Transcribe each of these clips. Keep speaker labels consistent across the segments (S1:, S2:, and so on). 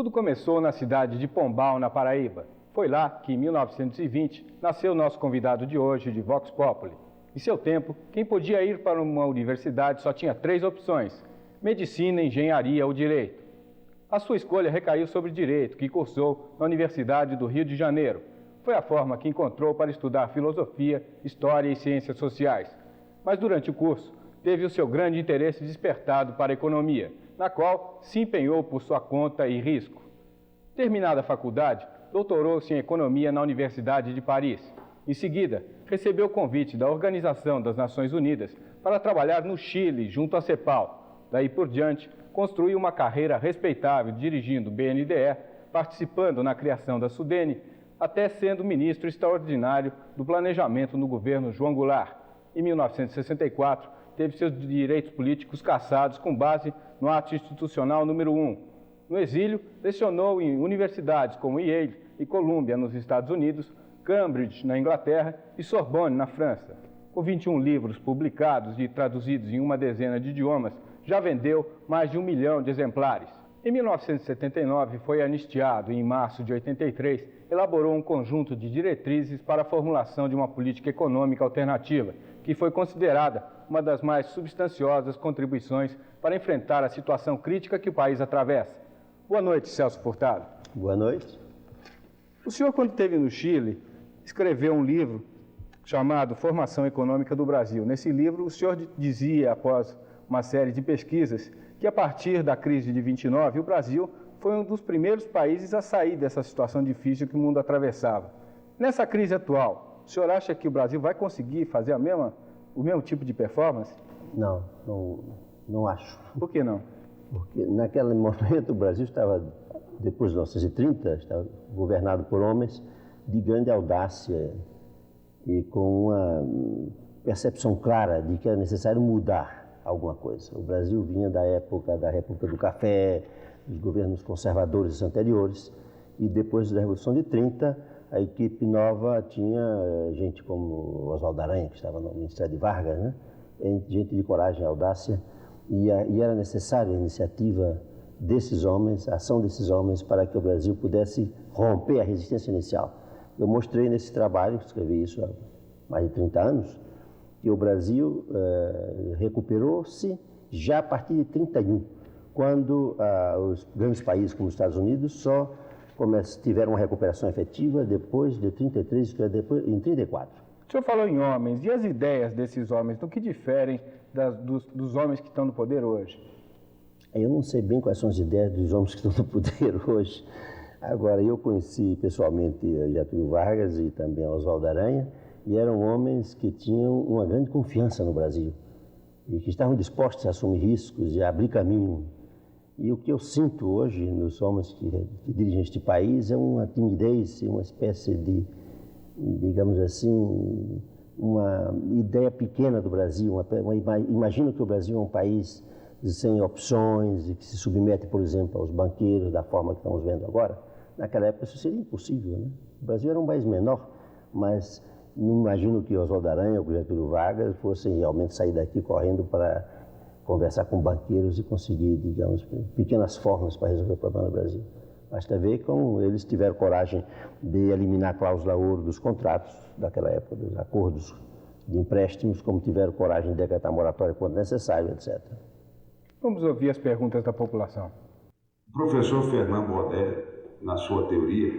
S1: Tudo começou na cidade de Pombal, na Paraíba. Foi lá que, em 1920, nasceu nosso convidado de hoje, de Vox Populi. Em seu tempo, quem podia ir para uma universidade só tinha 3 opções: medicina, engenharia ou direito. A sua escolha recaiu sobre direito, que cursou na Universidade do Rio de Janeiro. Foi a forma que encontrou para estudar filosofia, história e ciências sociais. Mas durante o curso, teve o seu grande interesse despertado para a economia, na qual se empenhou por sua conta e risco. Terminada a faculdade, doutorou-se em economia na Universidade de Paris. Em seguida, recebeu o convite da Organização das Nações Unidas para trabalhar no Chile, junto à CEPAL. Daí por diante, construiu uma carreira respeitável dirigindo o BNDE, participando na criação da Sudene, até sendo ministro extraordinário do Planejamento no governo João Goulart. Em 1964, teve seus direitos políticos cassados com base no Ato Institucional número 1. No exílio, lecionou em universidades como Yale e Columbia, nos Estados Unidos, Cambridge, na Inglaterra, e Sorbonne, na França. Com 21 livros publicados e traduzidos em uma dezena de idiomas, já vendeu mais de 1 milhão de exemplares. Em 1979, foi anistiado e, em março de 83, elaborou um conjunto de diretrizes para a formulação de uma política econômica alternativa, que foi considerada uma das mais substanciosas contribuições para enfrentar a situação crítica que o país atravessa. Boa noite, Celso Furtado.
S2: Boa noite.
S1: O senhor, quando esteve no Chile, escreveu um livro chamado Formação Econômica do Brasil. Nesse livro, o senhor dizia, após uma série de pesquisas, que a partir da crise de 29, o Brasil foi um dos primeiros países a sair dessa situação difícil que o mundo atravessava. Nessa crise atual, o senhor acha que o Brasil vai conseguir fazer o mesmo tipo de performance?
S2: Não acho.
S1: Por que não?
S2: Porque naquele momento o Brasil estava, depois de 1930, estava governado por homens de grande audácia e com uma percepção clara de que era necessário mudar alguma coisa. O Brasil vinha da época da República do Café, dos governos conservadores anteriores, e depois da Revolução de 30, a equipe nova tinha gente como Oswaldo Aranha, que estava no Ministério de Vargas, né? Gente de coragem e audácia, e era necessária a iniciativa desses homens, a ação desses homens, para que o Brasil pudesse romper a resistência inicial. Eu mostrei nesse trabalho, escrevi isso há mais de 30 anos, que o Brasil recuperou-se já a partir de 31, quando os grandes países como os Estados Unidos só tiveram uma recuperação efetiva depois de 33, em 34.
S1: O senhor falou em homens, e as ideias desses homens, do que diferem dos homens que estão no poder hoje?
S2: Eu não sei bem quais são as ideias dos homens que estão no poder hoje. Agora, eu conheci pessoalmente Getúlio Vargas e também Oswaldo Aranha, e eram homens que tinham uma grande confiança no Brasil e que estavam dispostos a assumir riscos e a abrir caminho. E o que eu sinto hoje nos homens que dirigem este país é uma timidez, uma espécie de, digamos assim, uma ideia pequena do Brasil. Imagino que o Brasil é um país sem opções e que se submete, por exemplo, aos banqueiros da forma que estamos vendo agora. Naquela época isso seria impossível, né? O Brasil era um país menor, mas não imagino que Oswaldo Aranha ou Getúlio Vargas fossem realmente sair daqui correndo para conversar com banqueiros e conseguir, digamos, pequenas formas para resolver o problema do Brasil. Basta ver como eles tiveram coragem de eliminar a cláusula ouro dos contratos daquela época, dos acordos de empréstimos, como tiveram coragem de decretar moratória quando necessário, etc.
S1: Vamos ouvir as perguntas da população.
S3: O professor Fernando Odé, na sua teoria,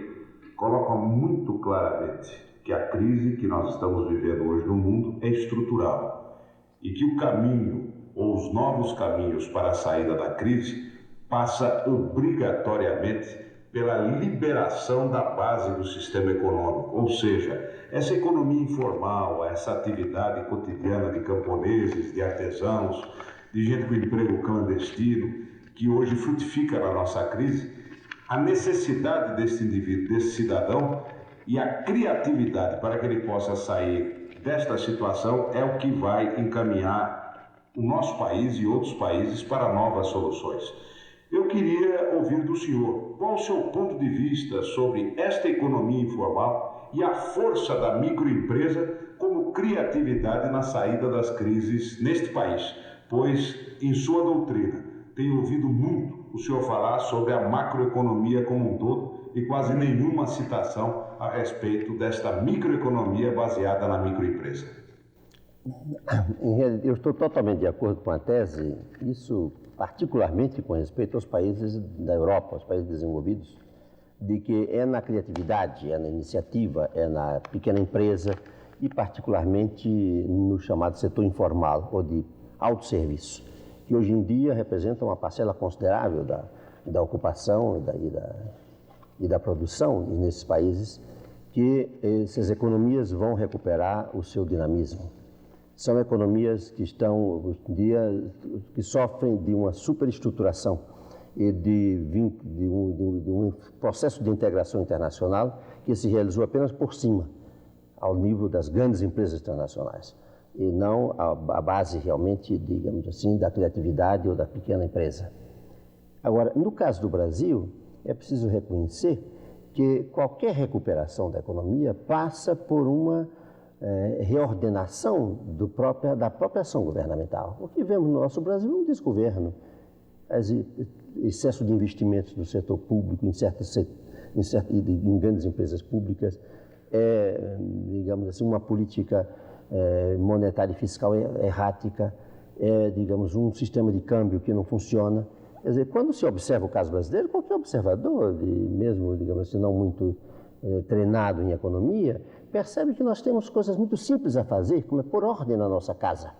S3: coloca muito claramente que a crise que nós estamos vivendo hoje no mundo é estrutural e que o caminho ou os novos caminhos para a saída da crise passa obrigatoriamente pela liberação da base do sistema econômico, ou seja, essa economia informal, essa atividade cotidiana de camponeses, de artesãos, de gente com emprego clandestino, que hoje frutifica na nossa crise, a necessidade desse indivíduo, desse cidadão, e a criatividade para que ele possa sair desta situação é o que vai encaminhar o nosso país e outros países para novas soluções. Eu queria ouvir do senhor qual o seu ponto de vista sobre esta economia informal e a força da microempresa como criatividade na saída das crises neste país, pois, em sua doutrina, tenho ouvido muito o senhor falar sobre a macroeconomia como um todo e quase nenhuma citação a respeito desta microeconomia baseada na microempresa.
S2: Eu estou totalmente de acordo com a tese, isso particularmente com respeito aos países da Europa, aos países desenvolvidos, de que é na criatividade, é na iniciativa, é na pequena empresa e particularmente no chamado setor informal ou de autosserviço, que hoje em dia representa uma parcela considerável da ocupação e da produção nesses países, que essas economias vão recuperar o seu dinamismo. São economias que estão, hoje em dia, que sofrem de uma superestruturação e de um processo de integração internacional que se realizou apenas por cima, ao nível das grandes empresas internacionais, e não a base realmente, digamos assim, da criatividade ou da pequena empresa. Agora, no caso do Brasil, é preciso reconhecer que qualquer recuperação da economia passa por uma reordenação da própria ação governamental. O que vemos no nosso Brasil é um desgoverno, excesso de investimentos no setor público, em grandes empresas públicas, digamos assim, uma política monetária e fiscal errática, digamos, um sistema de câmbio que não funciona. Quer dizer, quando se observa o caso brasileiro, qualquer observador, mesmo, digamos assim, não muito treinado em economia, percebe que nós temos coisas muito simples a fazer, como é pôr ordem na nossa casa,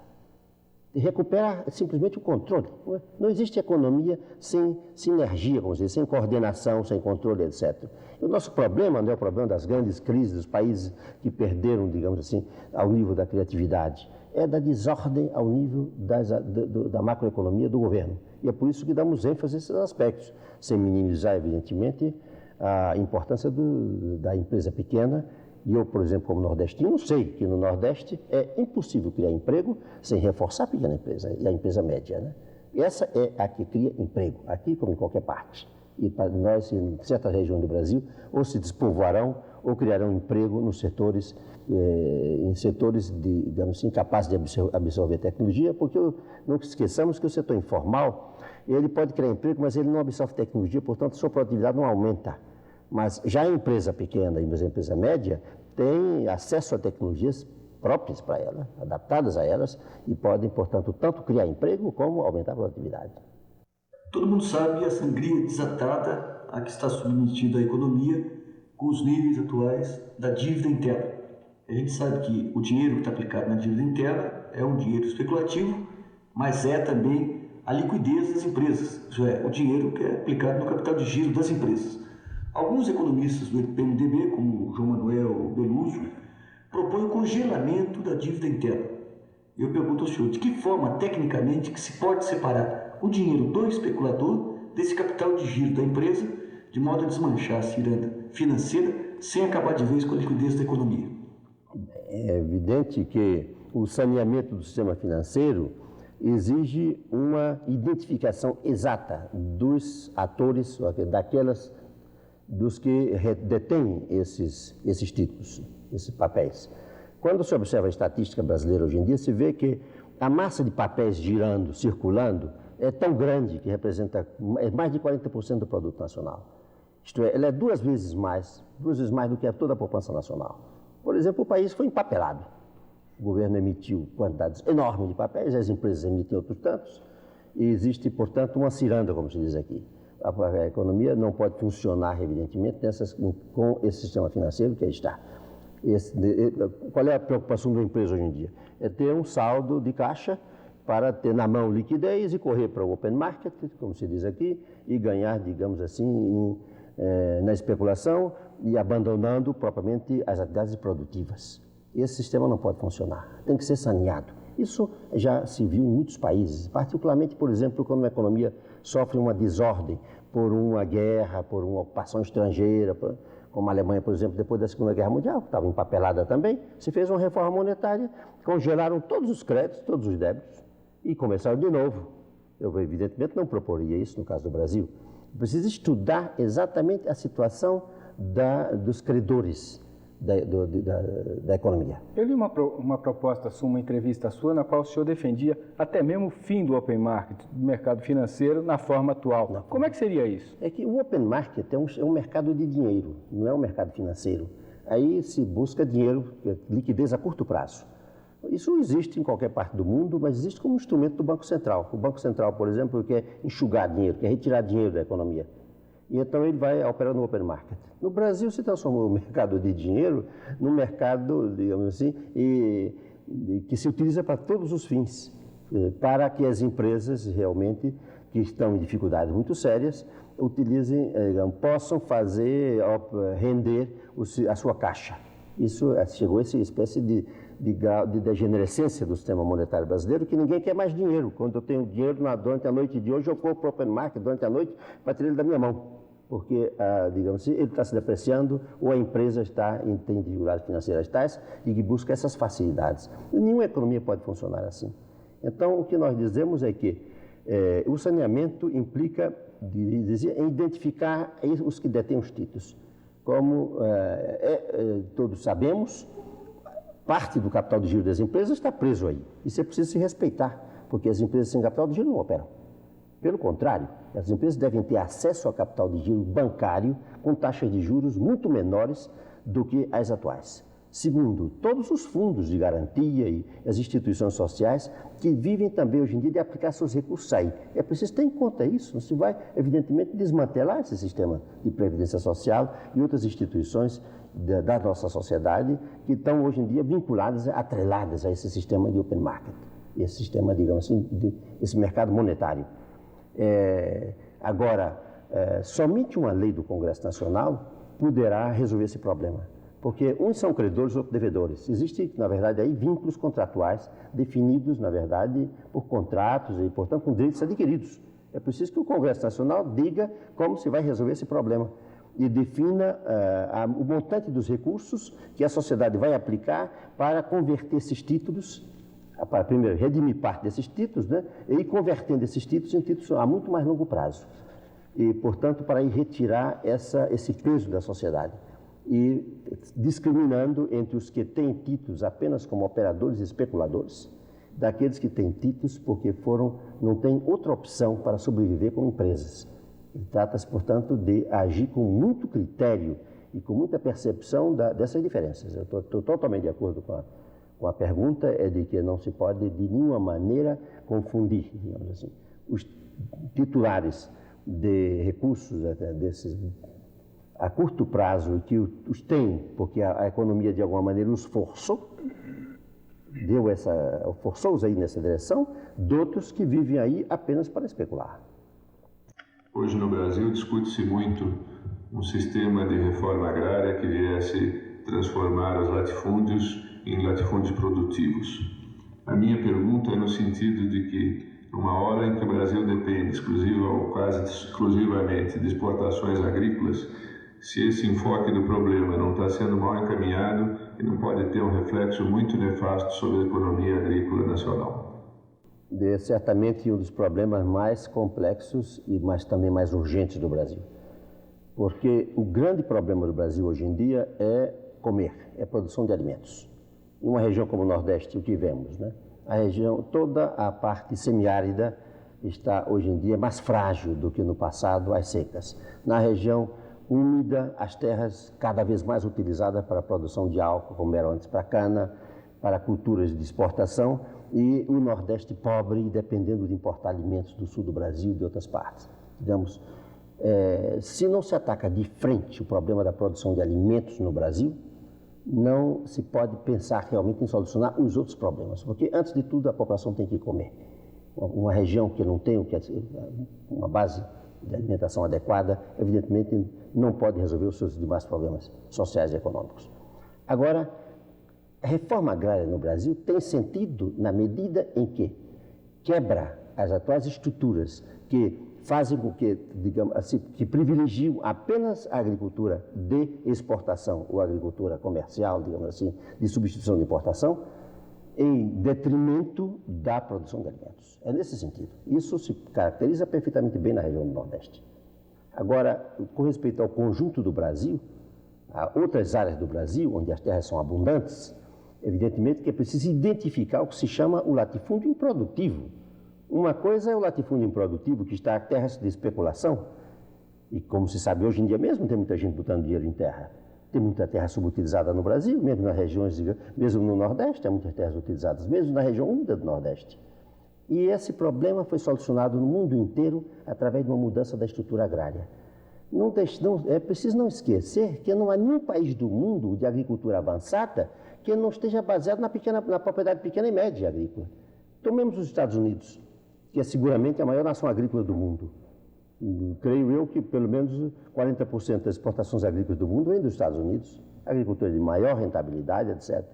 S2: e recuperar simplesmente o controle. Não existe economia sem sinergia, vamos dizer, sem coordenação, sem controle, etc. E o nosso problema não é o problema das grandes crises dos países que perderam, digamos assim, ao nível da criatividade, é da desordem ao nível da macroeconomia do governo. E é por isso que damos ênfase a esses aspectos, sem minimizar, evidentemente, a importância da empresa pequena. E eu, por exemplo, como nordestino, sei que no Nordeste é impossível criar emprego sem reforçar a pequena empresa e a empresa média, né? Essa é a que cria emprego, aqui como em qualquer parte. E para nós, em certa região do Brasil, ou se despovoarão ou criarão emprego nos setores, em setores, digamos assim, capazes de absorver tecnologia, porque não esqueçamos que o setor informal, ele pode criar emprego, mas ele não absorve tecnologia, portanto, sua produtividade não aumenta. Mas já a empresa pequena e a empresa média tem acesso a tecnologias próprias para ela, adaptadas a elas, e podem, portanto, tanto criar emprego como aumentar a produtividade.
S4: Todo mundo sabe a sangria desatada a que está submetida a economia com os níveis atuais da dívida interna. A gente sabe que o dinheiro que está aplicado na dívida interna é um dinheiro especulativo, mas é também a liquidez das empresas, isso é, o dinheiro que é aplicado no capital de giro das empresas. Alguns economistas do PMDB, como João Manuel Beluso, propõem o congelamento da dívida interna. Eu pergunto ao senhor, de que forma, tecnicamente, que se pode separar o dinheiro do especulador desse capital de giro da empresa, de modo a desmanchar a ciranda financeira sem acabar de vez com a liquidez da economia?
S2: É evidente que o saneamento do sistema financeiro exige uma identificação exata dos atores, dos que detêm esses títulos, esses papéis. Quando se observa a estatística brasileira hoje em dia, se vê que a massa de papéis girando, circulando, é tão grande que representa mais de 40% do produto nacional. Isto é, ela é duas vezes mais do que toda a poupança nacional. Por exemplo, o país foi empapelado. O governo emitiu quantidades enormes de papéis, as empresas emitem outros tantos, e existe, portanto, uma ciranda, como se diz aqui. A economia não pode funcionar, evidentemente, com esse sistema financeiro que aí está. Qual é a preocupação da empresa hoje em dia? É ter um saldo de caixa para ter na mão liquidez e correr para o open market, como se diz aqui, e ganhar, digamos assim, na especulação e abandonando propriamente as atividades produtivas. Esse sistema não pode funcionar, tem que ser saneado. Isso já se viu em muitos países, particularmente, por exemplo, quando uma economia sofre uma desordem por uma guerra, por uma ocupação estrangeira, como a Alemanha, por exemplo, depois da Segunda Guerra Mundial, que estava empapelada também, se fez uma reforma monetária, congelaram todos os créditos, todos os débitos e começaram de novo. Eu, evidentemente, não proporia isso no caso do Brasil. Precisa estudar exatamente a situação dos credores, da economia.
S1: Eu li uma proposta sua, uma entrevista sua, na qual o senhor defendia até mesmo o fim do open market, do mercado financeiro, na forma atual. Como é que seria isso?
S2: É que o open market é um mercado de dinheiro, não é um mercado financeiro. Aí se busca dinheiro, liquidez a curto prazo. Isso existe em qualquer parte do mundo, mas existe como instrumento do Banco Central. O Banco Central, por exemplo, quer enxugar dinheiro, quer retirar dinheiro da economia. E então ele vai operar no open market. No Brasil se transformou o mercado de dinheiro num mercado, digamos assim, que se utiliza para todos os fins, para que as empresas realmente, que estão em dificuldades muito sérias, utilizem, possam fazer render a sua caixa. Isso chegou a essa espécie de degenerescência do sistema monetário brasileiro, que ninguém quer mais dinheiro. Quando eu tenho dinheiro durante a noite de hoje, eu corro para o open market durante a noite para tirar ele da minha mão. Porque, digamos assim, ele está se depreciando ou a empresa tem dificuldades financeiras tais e que busca essas facilidades. E nenhuma economia pode funcionar assim. Então, o que nós dizemos é que o saneamento implica em identificar os que detêm os títulos. Como todos sabemos, parte do capital de giro das empresas está preso aí. Isso é preciso se respeitar, porque as empresas sem capital de giro não operam. Pelo contrário, as empresas devem ter acesso ao capital de giro bancário com taxas de juros muito menores do que as atuais. Segundo, todos os fundos de garantia e as instituições sociais que vivem também hoje em dia de aplicar seus recursos aí. É preciso ter em conta isso, não se vai, evidentemente, desmantelar esse sistema de previdência social e outras instituições da nossa sociedade que estão hoje em dia vinculadas, atreladas a esse sistema de open market, esse sistema, digamos assim, esse mercado monetário. Agora, somente uma lei do Congresso Nacional poderá resolver esse problema, porque uns são credores, outros devedores. Existem, na verdade, aí vínculos contratuais definidos, na verdade, por contratos e, portanto, com direitos adquiridos. É preciso que o Congresso Nacional diga como se vai resolver esse problema e defina o montante dos recursos que a sociedade vai aplicar para converter esses títulos, para primeiro redimir parte desses títulos, né, e ir convertendo esses títulos em títulos a muito mais longo prazo. E, portanto, para ir retirar esse peso da sociedade e discriminando entre os que têm títulos apenas como operadores e especuladores, daqueles que têm títulos porque não têm outra opção para sobreviver como empresas. Trata-se, portanto, de agir com muito critério e com muita percepção dessas diferenças. Eu estou totalmente de acordo com a pergunta, de que não se pode de nenhuma maneira confundir, digamos assim, os titulares de recursos desses a curto prazo que os têm, porque a economia de alguma maneira os forçou, forçou-os aí nessa direção, de outros que vivem aí apenas para especular.
S3: Hoje no Brasil discute-se muito um sistema de reforma agrária que viesse transformar os latifúndios em latifúndios produtivos. A minha pergunta é no sentido de que, numa hora em que o Brasil depende exclusiva ou quase exclusivamente de exportações agrícolas, se esse enfoque do problema não está sendo mal encaminhado e não pode ter um reflexo muito nefasto sobre a economia agrícola nacional.
S2: Certamente um dos problemas mais complexos mas também mais urgentes do Brasil. Porque o grande problema do Brasil hoje em dia é comer, é a produção de alimentos. Em uma região como o Nordeste, o que vemos, né? A região, toda a parte semiárida está hoje em dia mais frágil do que no passado as secas. Na região úmida, as terras cada vez mais utilizadas para a produção de álcool, como eram antes para cana, para culturas de exportação, e o Nordeste pobre, dependendo de importar alimentos do sul do Brasil e de outras partes. Digamos, se não se ataca de frente o problema da produção de alimentos no Brasil, não se pode pensar realmente em solucionar os outros problemas, porque antes de tudo a população tem que comer. Uma região que não tem uma base de alimentação adequada, evidentemente não pode resolver os seus demais problemas sociais e econômicos. Agora, a reforma agrária no Brasil tem sentido na medida em que quebra as atuais estruturas que fazem com que, digamos assim, que privilegiam apenas a agricultura de exportação ou a agricultura comercial, digamos assim, de substituição de importação, em detrimento da produção de alimentos. É nesse sentido. Isso se caracteriza perfeitamente bem na região do Nordeste. Agora, com respeito ao conjunto do Brasil, a outras áreas do Brasil, onde as terras são abundantes, evidentemente que é preciso identificar o que se chama o latifúndio improdutivo. Uma coisa é o latifúndio improdutivo, que está em terras de especulação, e como se sabe, hoje em dia mesmo tem muita gente botando dinheiro em terra. Tem muita terra subutilizada no Brasil, mesmo nas regiões, mesmo no Nordeste, há muitas terras utilizadas, mesmo na região úmida do Nordeste. E esse problema foi solucionado no mundo inteiro através de uma mudança da estrutura agrária. É preciso não esquecer que não há nenhum país do mundo de agricultura avançada que não esteja baseado na propriedade pequena e média agrícola. Tomemos os Estados Unidos, que é seguramente a maior nação agrícola do mundo. Creio eu que pelo menos 40% das exportações agrícolas do mundo vem dos Estados Unidos, agricultura de maior rentabilidade, etc.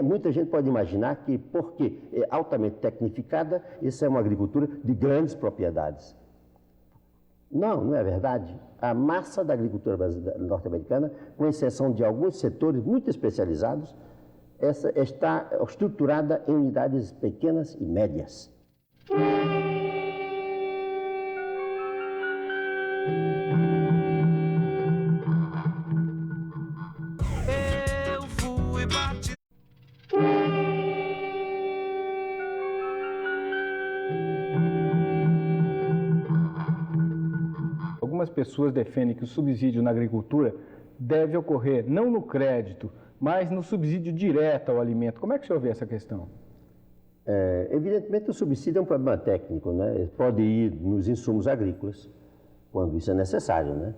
S2: Muita gente pode imaginar que, porque é altamente tecnificada, essa é uma agricultura de grandes propriedades. Não, não é verdade. A massa da agricultura norte-americana, com exceção de alguns setores muito especializados, essa está estruturada em unidades pequenas e médias.
S1: Algumas pessoas defendem que o subsídio na agricultura deve ocorrer não no crédito, mas no subsídio direto ao alimento. Como é que o senhor vê essa questão?
S2: Evidentemente, o subsídio é um problema técnico, né? Ele pode ir nos insumos agrícolas, quando isso é necessário, né?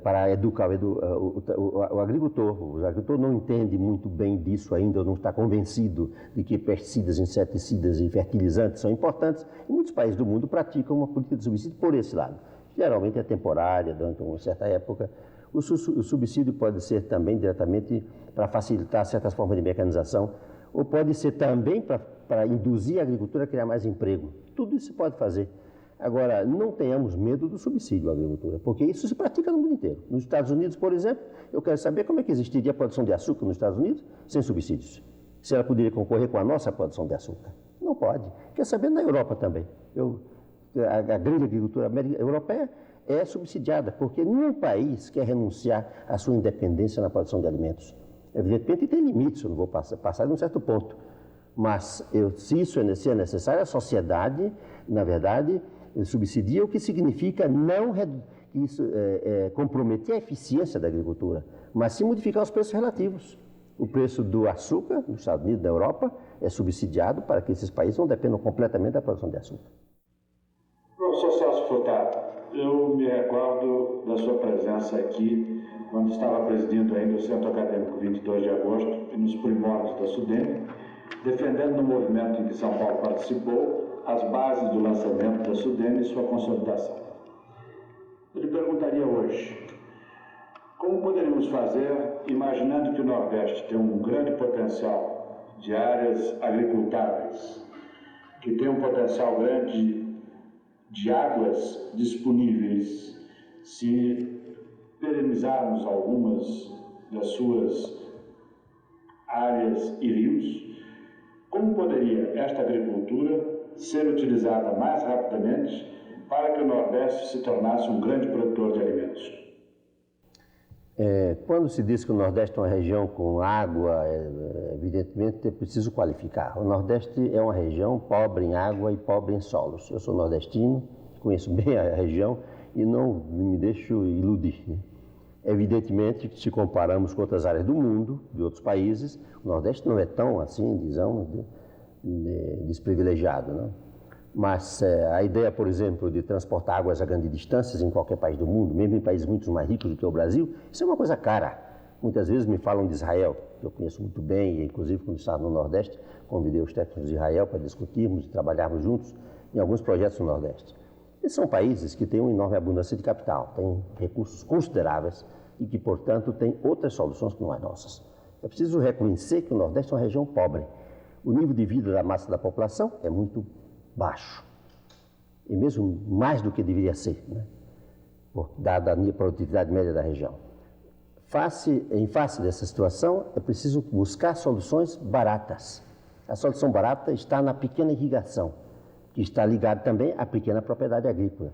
S2: Para educar o agricultor. O agricultor não entende muito bem disso ainda, ou não está convencido de que pesticidas, inseticidas e fertilizantes são importantes. E muitos países do mundo praticam uma política de subsídio por esse lado. Geralmente é temporária, durante uma certa época. O subsídio pode ser também diretamente para facilitar certas formas de mecanização, ou pode ser também para induzir a agricultura a criar mais emprego. Tudo isso se pode fazer. Agora, não tenhamos medo do subsídio à agricultura, porque isso se pratica no mundo inteiro. Nos Estados Unidos, por exemplo, eu quero saber como é que existiria a produção de açúcar nos Estados Unidos sem subsídios. Se ela poderia concorrer com a nossa produção de açúcar. Não pode. Quer saber na Europa também. A grande agricultura europeia é subsidiada, porque nenhum país quer renunciar à sua independência na produção de alimentos. Evidentemente tem limites, eu não vou passar de um certo ponto. Mas se isso é necessário, a sociedade, na verdade, subsidia, o que significa não comprometer a eficiência da agricultura, mas sim modificar os preços relativos. O preço do açúcar nos Estados Unidos e na Europa é subsidiado para que esses países não dependam completamente da produção de açúcar.
S5: Professor Celso Furtado, eu me recordo da sua presença aqui quando estava presidindo ainda o Centro Acadêmico 22 de agosto e nos primórdios da SUDENE, defendendo no movimento em que São Paulo participou as bases do lançamento da SUDENE e sua consolidação. Eu lhe perguntaria hoje, como poderíamos fazer, imaginando que o Nordeste tem um grande potencial de áreas agricultáveis, que tem um potencial grande de águas disponíveis, se perenizarmos algumas das suas áreas e rios, como poderia esta agricultura ser utilizada mais rapidamente para que o Nordeste se tornasse um grande produtor de alimentos?
S2: Quando se diz que o Nordeste é uma região com água, evidentemente é preciso qualificar. O Nordeste é uma região pobre em água e pobre em solos. Eu sou nordestino, conheço bem a região e não me deixo iludir, né? Evidentemente que se comparamos com outras áreas do mundo, de outros países, o Nordeste não é tão assim, digamos, desprivilegiado, não? Mas a ideia, por exemplo, de transportar águas a grandes distâncias em qualquer país do mundo, mesmo em países muito mais ricos do que o Brasil, isso é uma coisa cara. Muitas vezes me falam de Israel, que eu conheço muito bem, e inclusive quando estava no Nordeste, convidei os técnicos de Israel para discutirmos e trabalharmos juntos em alguns projetos no Nordeste. Esses são países que têm uma enorme abundância de capital, têm recursos consideráveis e que, portanto, têm outras soluções que não as nossas. É preciso reconhecer que o Nordeste é uma região pobre. O nível de vida da massa da população é muito baixo, e mesmo mais do que deveria ser, né? Dada a produtividade média da região. Em face dessa situação, é preciso buscar soluções baratas. A solução barata está na pequena irrigação, que está ligada também à pequena propriedade agrícola.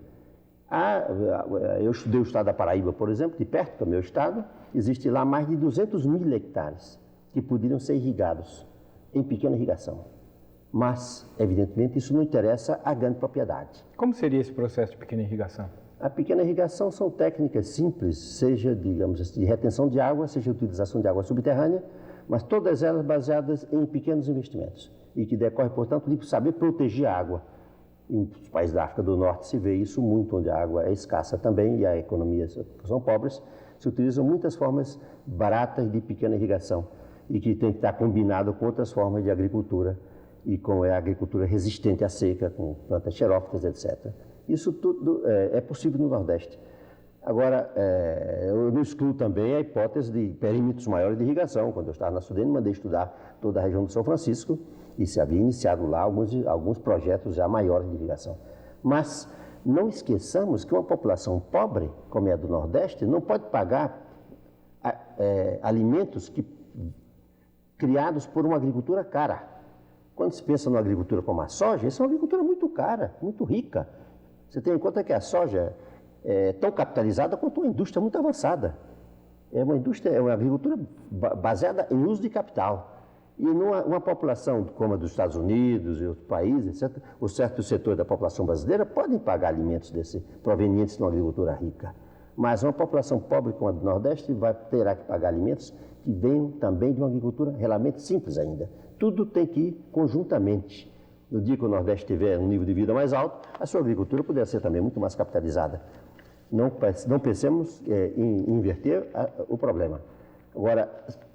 S2: Eu estudei o estado da Paraíba, por exemplo, de perto, que é o meu estado, existe lá mais de 200 mil hectares que poderiam ser irrigados em pequena irrigação. Mas, evidentemente, isso não interessa à grande propriedade.
S1: Como seria esse processo de pequena irrigação?
S2: A pequena irrigação são técnicas simples, seja, digamos assim, de retenção de água, seja de utilização de água subterrânea, mas todas elas baseadas em pequenos investimentos e que decorre, portanto, de saber proteger a água. Em países da África do Norte se vê isso muito, onde a água é escassa também e as economias são pobres, se utilizam muitas formas baratas de pequena irrigação e que tem que estar combinado com outras formas de agricultura e com a agricultura resistente à seca, com plantas xerófitas, etc. Isso tudo é possível no Nordeste. Agora, eu não excluo também a hipótese de perímetros maiores de irrigação. Quando eu estava na Sudene, mandei estudar toda a região do São Francisco e se havia iniciado lá alguns projetos já maiores de irrigação. Mas não esqueçamos que uma população pobre, como é a do Nordeste, não pode pagar alimentos criados por uma agricultura cara. Quando se pensa numa agricultura como a soja, essa é uma agricultura muito cara, muito rica. Você tem em conta que a soja é tão capitalizada quanto uma indústria muito avançada. É uma agricultura baseada em uso de capital. E uma população como a dos Estados Unidos e outros países, etc., o certo setor da população brasileira podem pagar alimentos provenientes de uma agricultura rica. Mas uma população pobre como a do Nordeste terá que pagar alimentos que venham também de uma agricultura realmente simples ainda. Tudo tem que ir conjuntamente. No dia que o Nordeste tiver um nível de vida mais alto, a sua agricultura poderá ser também muito mais capitalizada. Não pensemos em inverter o problema. Agora,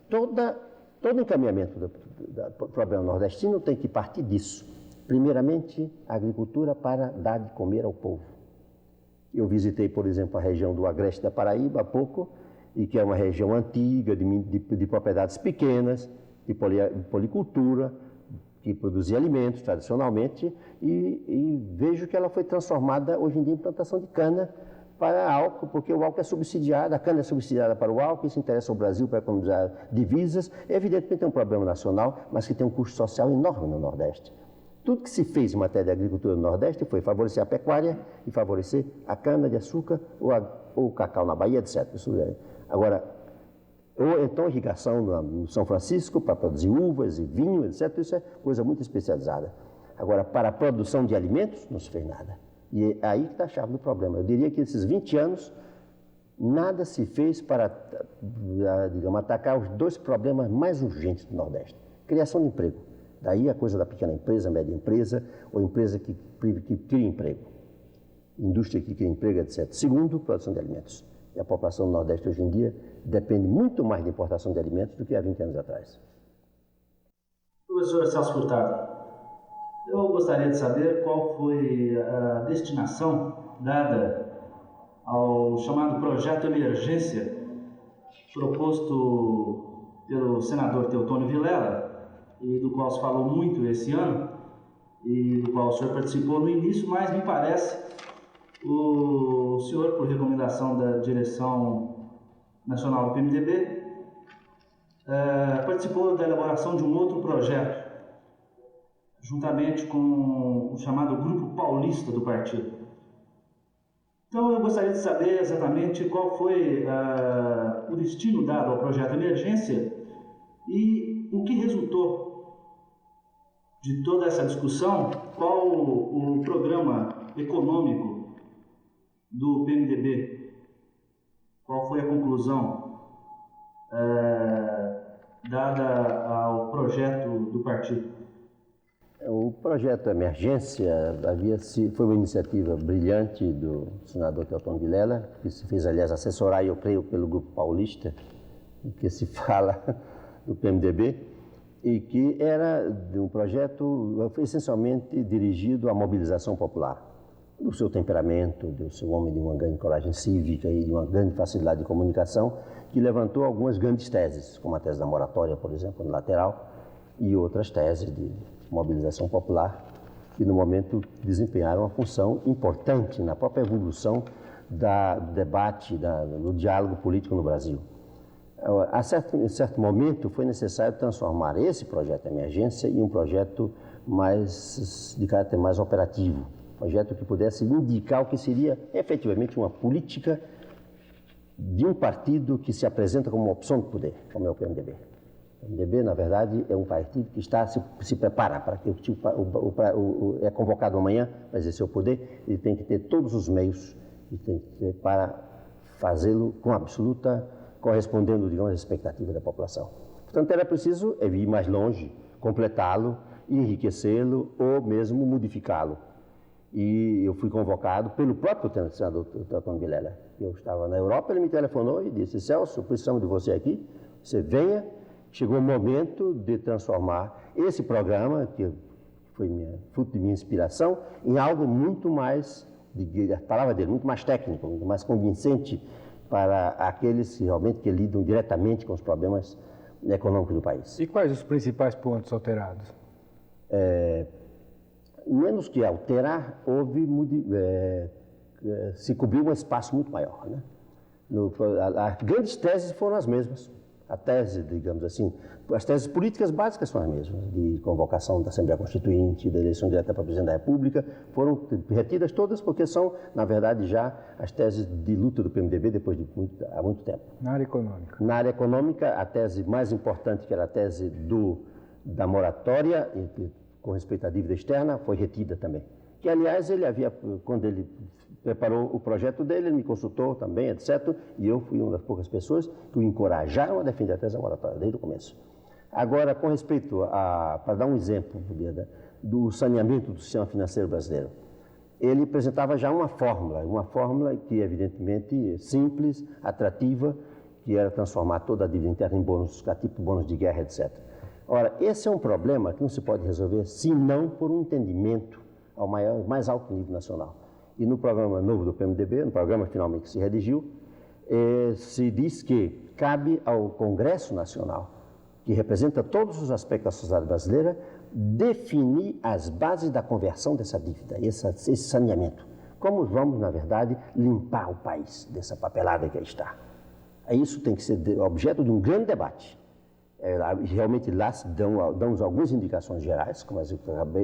S2: todo encaminhamento do problema nordestino tem que partir disso. Primeiramente, a agricultura para dar de comer ao povo. Eu visitei, por exemplo, a região do Agreste da Paraíba há pouco, e que é uma região antiga, de propriedades pequenas, de policultura, que produzia alimentos tradicionalmente, e vejo que ela foi transformada hoje em dia em plantação de cana para álcool, porque o álcool é subsidiado, a cana é subsidiada para o álcool, isso interessa ao Brasil para economizar divisas. Evidentemente é um problema nacional, mas que tem um custo social enorme no Nordeste. Tudo que se fez em matéria de agricultura no Nordeste foi favorecer a pecuária e favorecer a cana-de-açúcar ou o cacau na Bahia, etc. Agora, ou então irrigação no São Francisco para produzir uvas e vinho, etc. Isso é coisa muito especializada. Agora, para a produção de alimentos, não se fez nada. E é aí que está a chave do problema. Eu diria que esses 20 anos, nada se fez para, digamos, atacar os dois problemas mais urgentes do Nordeste. Criação de emprego. Daí a coisa da pequena empresa, média empresa, ou empresa que cria emprego. Indústria que cria emprego, etc. Segundo, produção de alimentos. E a população do Nordeste hoje em dia depende muito mais de importação de alimentos do que há 20 anos atrás.
S6: Professor Celso Furtado, eu gostaria de saber qual foi a destinação dada ao chamado projeto emergência proposto pelo senador Teotônio Vilela, e do qual se falou muito esse ano, e do qual o senhor participou no início, mas me parece o senhor, por recomendação da direção nacional do PMDB, participou da elaboração de um outro projeto, juntamente com o chamado Grupo Paulista do partido. Então eu gostaria de saber exatamente qual foi o destino dado ao projeto Emergência e o que resultou de toda essa discussão, qual o programa econômico do PMDB, qual foi a conclusão dada ao projeto do partido.
S2: O projeto Emergência foi uma iniciativa brilhante do senador Teotônio Vilela, que se fez, aliás, assessorar, eu creio, pelo Grupo Paulista, que se fala do PMDB, e que era de um projeto essencialmente dirigido à mobilização popular, do seu temperamento, do seu homem de uma grande coragem cívica e de uma grande facilidade de comunicação, que levantou algumas grandes teses, como a tese da moratória, por exemplo, no lateral, e outras teses de mobilização popular, que no momento desempenharam uma função importante na própria evolução do debate, do diálogo político no Brasil. Em certo momento foi necessário transformar esse projeto de emergência em um projeto de caráter mais operativo, projeto que pudesse indicar o que seria efetivamente uma política de um partido que se apresenta como uma opção de poder, como é o PMDB. O PMDB, na verdade, é um partido que está se prepara para que é convocado amanhã para exercer o poder, ele tem que ter todos os meios e tem que ter para fazê-lo com absoluta, correspondendo, digamos, às expectativas da população. Portanto, era preciso ir mais longe, completá-lo, enriquecê-lo ou mesmo modificá-lo. E eu fui convocado pelo próprio senador Teotônio Vilela. Eu estava na Europa, ele me telefonou e disse: Celso, precisamos de você aqui, você venha. Chegou o momento de transformar esse programa, que foi fruto de minha inspiração, em algo muito mais, a palavra dele, muito mais técnico, muito mais convincente para aqueles que realmente lidam diretamente com os problemas econômicos do país.
S1: E quais os principais pontos alterados?
S2: Menos que alterar, se cobriu um espaço muito maior, né? As grandes teses foram as mesmas. A tese, digamos assim, as teses políticas básicas são as mesmas, de convocação da Assembleia Constituinte, da eleição direta para presidente da República, foram retidas todas porque são, na verdade, já as teses de luta do PMDB há muito tempo.
S1: Na área econômica? Na
S2: área econômica, a tese mais importante, que era a tese da moratória, com respeito à dívida externa, foi retida também. Que, aliás, quando ele preparou o projeto dele, ele me consultou também, etc. E eu fui uma das poucas pessoas que o encorajaram a defender a tese da moratória, desde o começo. Agora, com respeito para dar um exemplo do saneamento do sistema financeiro brasileiro, ele apresentava já uma fórmula que, evidentemente, simples, atrativa, que era transformar toda a dívida interna em bônus, tipo bônus de guerra, etc. Ora, esse é um problema que não se pode resolver senão por um entendimento ao mais alto nível nacional. E no programa novo do PMDB, no programa finalmente que se redigiu, se diz que cabe ao Congresso Nacional, que representa todos os aspectos da sociedade brasileira, definir as bases da conversão dessa dívida, esse saneamento. Como vamos, na verdade, limpar o país dessa papelada que aí está. Isso tem que ser objeto de um grande debate. Realmente lá damos algumas indicações gerais, como eu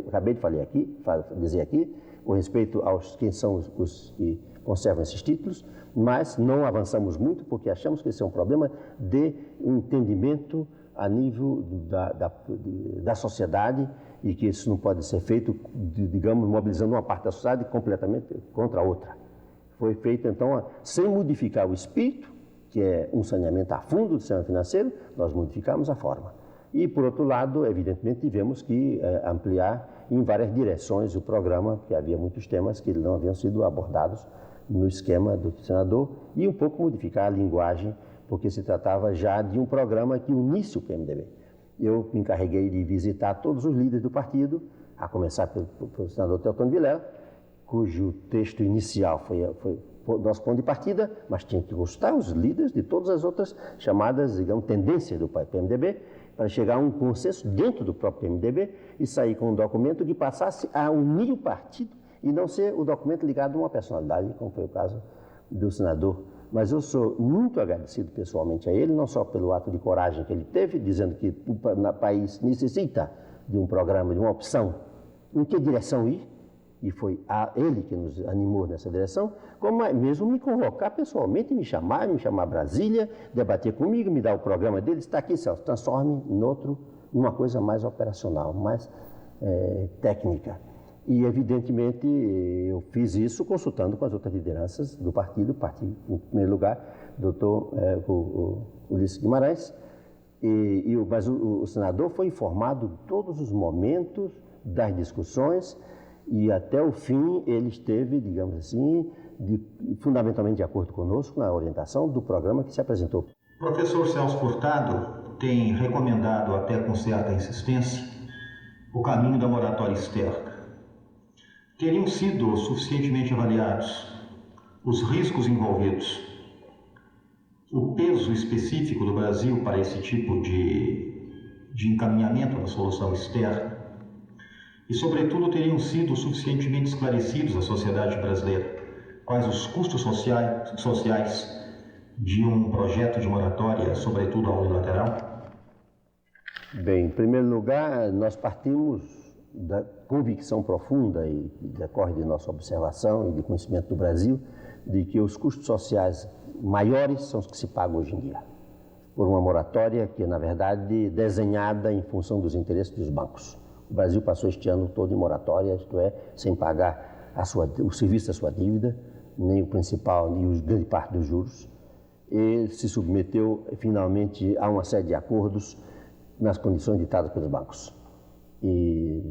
S2: acabei de dizer aqui, com respeito aos quem são os que conservam esses títulos, mas não avançamos muito porque achamos que esse é um problema de entendimento a nível da sociedade e que isso não pode ser feito, digamos, mobilizando uma parte da sociedade completamente contra a outra. Foi feito, então, sem modificar o espírito, que é um saneamento a fundo do sistema financeiro, nós modificamos a forma. E, por outro lado, evidentemente, tivemos que ampliar em várias direções o programa, porque havia muitos temas que não haviam sido abordados no esquema do senador, e um pouco modificar a linguagem, porque se tratava já de um programa que unisse o PMDB. Eu me encarreguei de visitar todos os líderes do partido, a começar pelo senador Teotônio Vilela, cujo texto inicial foi nosso ponto de partida, mas tinha que gostar os líderes de todas as outras chamadas, digamos, tendências do PMDB, para chegar a um consenso dentro do próprio PMDB e sair com um documento que passasse a unir o partido e não ser o documento ligado a uma personalidade, como foi o caso do senador. Mas eu sou muito agradecido pessoalmente a ele, não só pelo ato de coragem que ele teve, dizendo que o país necessita de um programa, de uma opção, em que direção ir, e foi ele que nos animou nessa direção, como mesmo me convocar pessoalmente, me chamar a Brasília, debater comigo, me dar o programa dele, está aqui, Celso, transforme numa coisa mais operacional, mais técnica. E, evidentemente, eu fiz isso consultando com as outras lideranças do partido, em primeiro lugar, doutor Ulisses Guimarães, mas o senador foi informado de todos os momentos das discussões e até o fim ele esteve, digamos assim, fundamentalmente de acordo conosco na orientação do programa que se apresentou.
S7: O professor Celso Furtado tem recomendado, até com certa insistência, o caminho da moratória externa. Teriam sido suficientemente avaliados os riscos envolvidos, o peso específico do Brasil para esse tipo de encaminhamento da solução externa e, sobretudo, teriam sido suficientemente esclarecidos à sociedade brasileira quais os custos sociais de um projeto de moratória, sobretudo ao unilateral?
S2: Bem, em primeiro lugar, nós partimos da convicção profunda e decorre de nossa observação e de conhecimento do Brasil, de que os custos sociais maiores são os que se pagam hoje em dia, por uma moratória que, na verdade, é desenhada em função dos interesses dos bancos. O Brasil passou este ano todo em moratória, isto é, sem pagar o serviço da sua dívida, nem o principal, nem grande parte dos juros, e se submeteu finalmente a uma série de acordos nas condições ditadas pelos bancos. E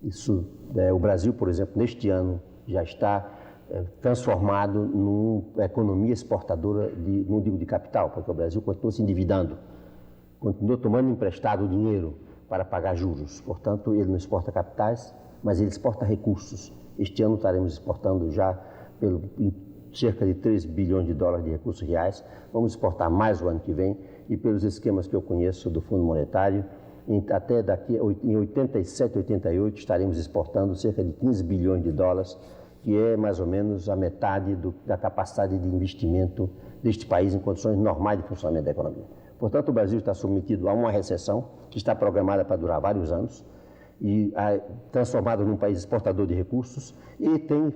S2: isso, o Brasil, por exemplo, neste ano já está transformado numa economia exportadora, não digo de capital, porque o Brasil continua se endividando, continua tomando emprestado dinheiro para pagar juros. Portanto, ele não exporta capitais, mas ele exporta recursos. Este ano estaremos exportando já cerca de 3 bilhões de dólares de recursos reais. Vamos exportar mais o ano que vem e pelos esquemas que eu conheço do Fundo Monetário, até daqui em 87, 88 estaremos exportando cerca de 15 bilhões de dólares, que é mais ou menos a metade da capacidade de investimento deste país em condições normais de funcionamento da economia. Portanto, o Brasil está submetido a uma recessão que está programada para durar vários anos e transformado num país exportador de recursos e tem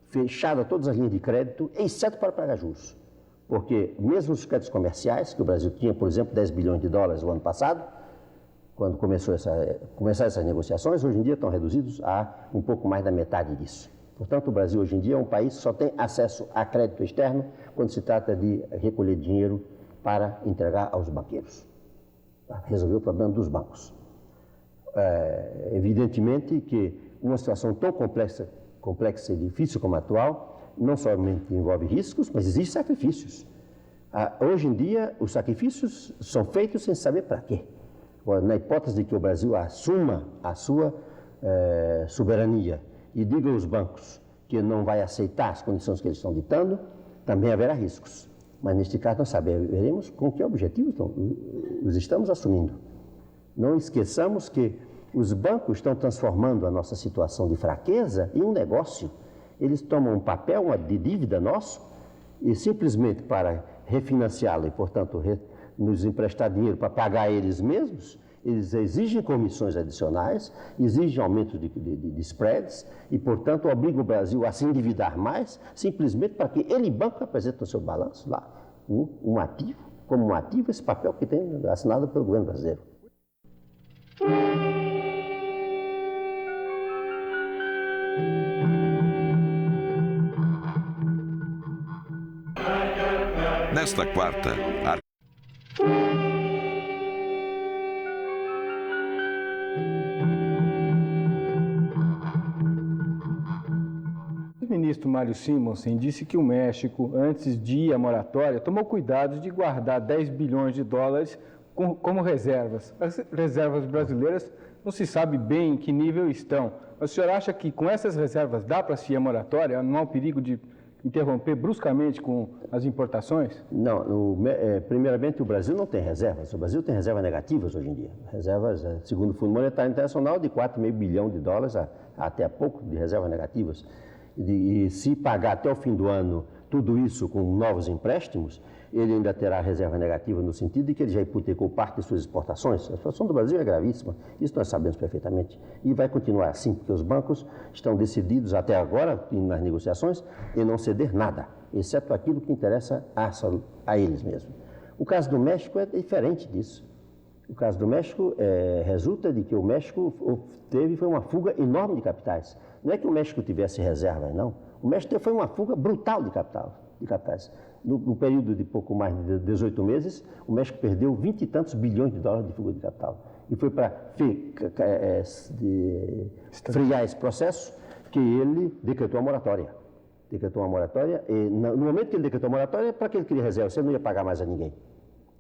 S2: fechado todas as linhas de crédito, exceto para pagar juros. Porque mesmo os créditos comerciais, que o Brasil tinha, por exemplo, 10 bilhões de dólares o ano passado, quando começaram essas negociações, hoje em dia estão reduzidos a um pouco mais da metade disso. Portanto, o Brasil hoje em dia é um país que só tem acesso a crédito externo quando se trata de recolher dinheiro para entregar aos banqueiros, para resolver o problema dos bancos. Evidentemente que uma situação tão complexa e difícil como a atual não somente envolve riscos, mas exige sacrifícios. Hoje em dia, os sacrifícios são feitos sem saber para quê. Na hipótese de que o Brasil assuma a sua soberania e diga aos bancos que não vai aceitar as condições que eles estão ditando, também haverá riscos. Mas neste caso nós saberemos com que objetivos os estamos assumindo. Não esqueçamos que os bancos estão transformando a nossa situação de fraqueza em um negócio. Eles tomam um papel de dívida nosso e simplesmente para refinanciá-lo e, portanto, nos emprestar dinheiro para pagar eles mesmos, eles exigem comissões adicionais, exigem aumento de spreads e, portanto, obrigam o Brasil a se endividar mais, simplesmente para que ele, banco, apresente no seu balanço lá um ativo, como um ativo, esse papel que tem assinado pelo governo brasileiro.
S8: Nesta quarta,
S1: O ministro Mário Simonsen disse que o México, antes de ir à moratória, tomou cuidado de guardar 10 bilhões de dólares como reservas. As reservas brasileiras não se sabe bem em que nível estão. Mas o senhor acha que com essas reservas dá para se ir à moratória? Não há o perigo de interromper bruscamente com as importações?
S2: Não, primeiramente o Brasil não tem reservas. O Brasil tem reservas negativas hoje em dia. Reservas, segundo o Fundo Monetário Internacional, de 4,5 bilhão de dólares até há pouco de reservas negativas. E se pagar até o fim do ano tudo isso com novos empréstimos, ele ainda terá reserva negativa no sentido de que ele já hipotecou parte de suas exportações. A situação do Brasil é gravíssima, isso nós sabemos perfeitamente. E vai continuar assim, porque os bancos estão decididos até agora, nas negociações, em não ceder nada, exceto aquilo que interessa a eles mesmos. O caso do México é diferente disso. O caso do México resulta de que o México foi uma fuga enorme de capitais. Não é que o México tivesse reservas, não. O México foi uma fuga brutal de capitais. No período de pouco mais de 18 meses, o México perdeu 20 e tantos bilhões de dólares de fuga de capital. E foi para frear esse processo que ele decretou a moratória. Decretou uma moratória, e no momento que ele decretou a moratória, para que ele queria reserva? Você não ia pagar mais a ninguém.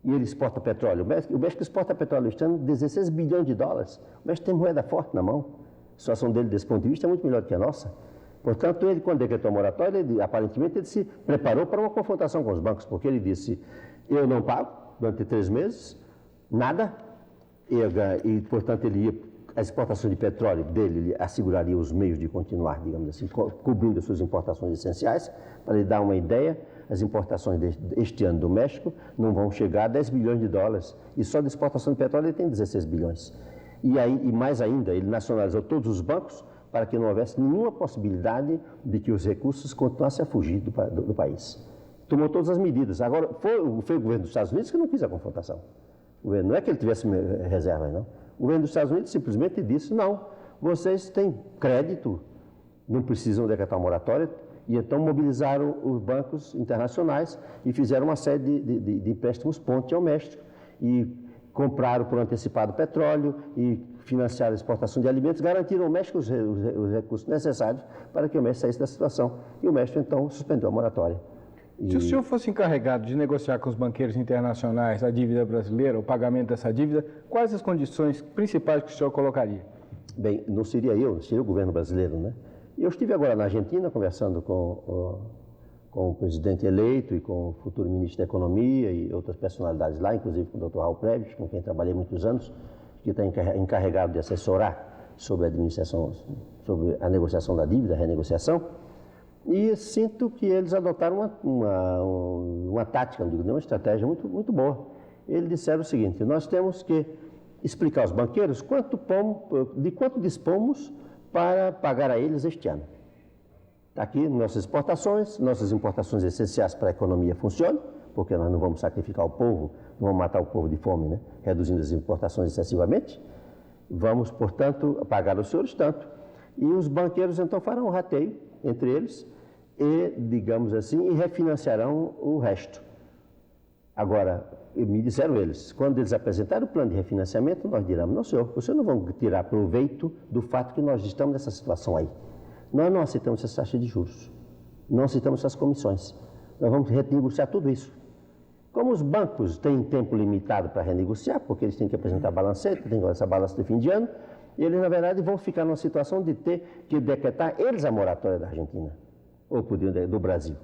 S2: E ele exporta petróleo. O México exporta petróleo este ano 16 bilhões de dólares. O México tem moeda forte na mão. A situação dele, desse ponto de vista, é muito melhor do que a nossa. Portanto, ele, quando decretou a moratória, aparentemente ele se preparou para uma confrontação com os bancos, porque ele disse, eu não pago durante 3 meses, nada, e portanto, a exportação de petróleo dele, ele asseguraria os meios de continuar, digamos assim, cobrindo as suas importações essenciais. Para lhe dar uma ideia, as importações deste ano do México não vão chegar a 10 bilhões de dólares, e só de exportação de petróleo ele tem 16 bilhões. E mais ainda, ele nacionalizou todos os bancos para que não houvesse nenhuma possibilidade de que os recursos continuassem a fugir do país. Tomou todas as medidas. Agora, foi o governo dos Estados Unidos que não quis a confrontação. Não é que ele tivesse reservas, não. O governo dos Estados Unidos simplesmente disse, não, vocês têm crédito, não precisam decretar uma moratória, e então mobilizaram os bancos internacionais e fizeram uma série de empréstimos ponte ao México, e compraram por antecipado petróleo e financiaram a exportação de alimentos, garantiram ao México os recursos necessários para que o México saísse da situação. E o México, então, suspendeu a moratória.
S1: Se o senhor fosse encarregado de negociar com os banqueiros internacionais a dívida brasileira, o pagamento dessa dívida, quais as condições principais que o senhor colocaria?
S2: Bem, não seria eu, seria o governo brasileiro, né? Eu estive agora na Argentina conversando com o presidente eleito e com o futuro ministro da Economia e outras personalidades lá, inclusive com o Dr. Raul Preves, com quem trabalhei muitos anos, que está encarregado de assessorar sobre a administração, sobre a negociação da dívida, a renegociação. E sinto que eles adotaram uma tática, não digo nem uma estratégia muito, muito boa. Eles disseram o seguinte, nós temos que explicar aos banqueiros de quanto dispomos para pagar a eles este ano. Está aqui nossas exportações, nossas importações essenciais para a economia funcionem, porque nós não vamos sacrificar o povo, não vamos matar o povo de fome, né? Reduzindo as importações excessivamente. Vamos, portanto, pagar aos senhores tanto. E os banqueiros, então, farão um rateio entre eles e, digamos assim, e refinanciarão o resto. Agora, me disseram eles, quando eles apresentaram o plano de refinanciamento, nós diremos, não senhor, vocês não vão tirar proveito do fato que nós estamos nessa situação aí. Nós não aceitamos essa taxa de juros, não aceitamos essas comissões. Nós vamos renegociar tudo isso. Como os bancos têm tempo limitado para renegociar, porque eles têm que apresentar balancete, têm essa balança de fim de ano, eles, na verdade, vão ficar numa situação de ter que decretar eles a moratória da Argentina, ou do Brasil.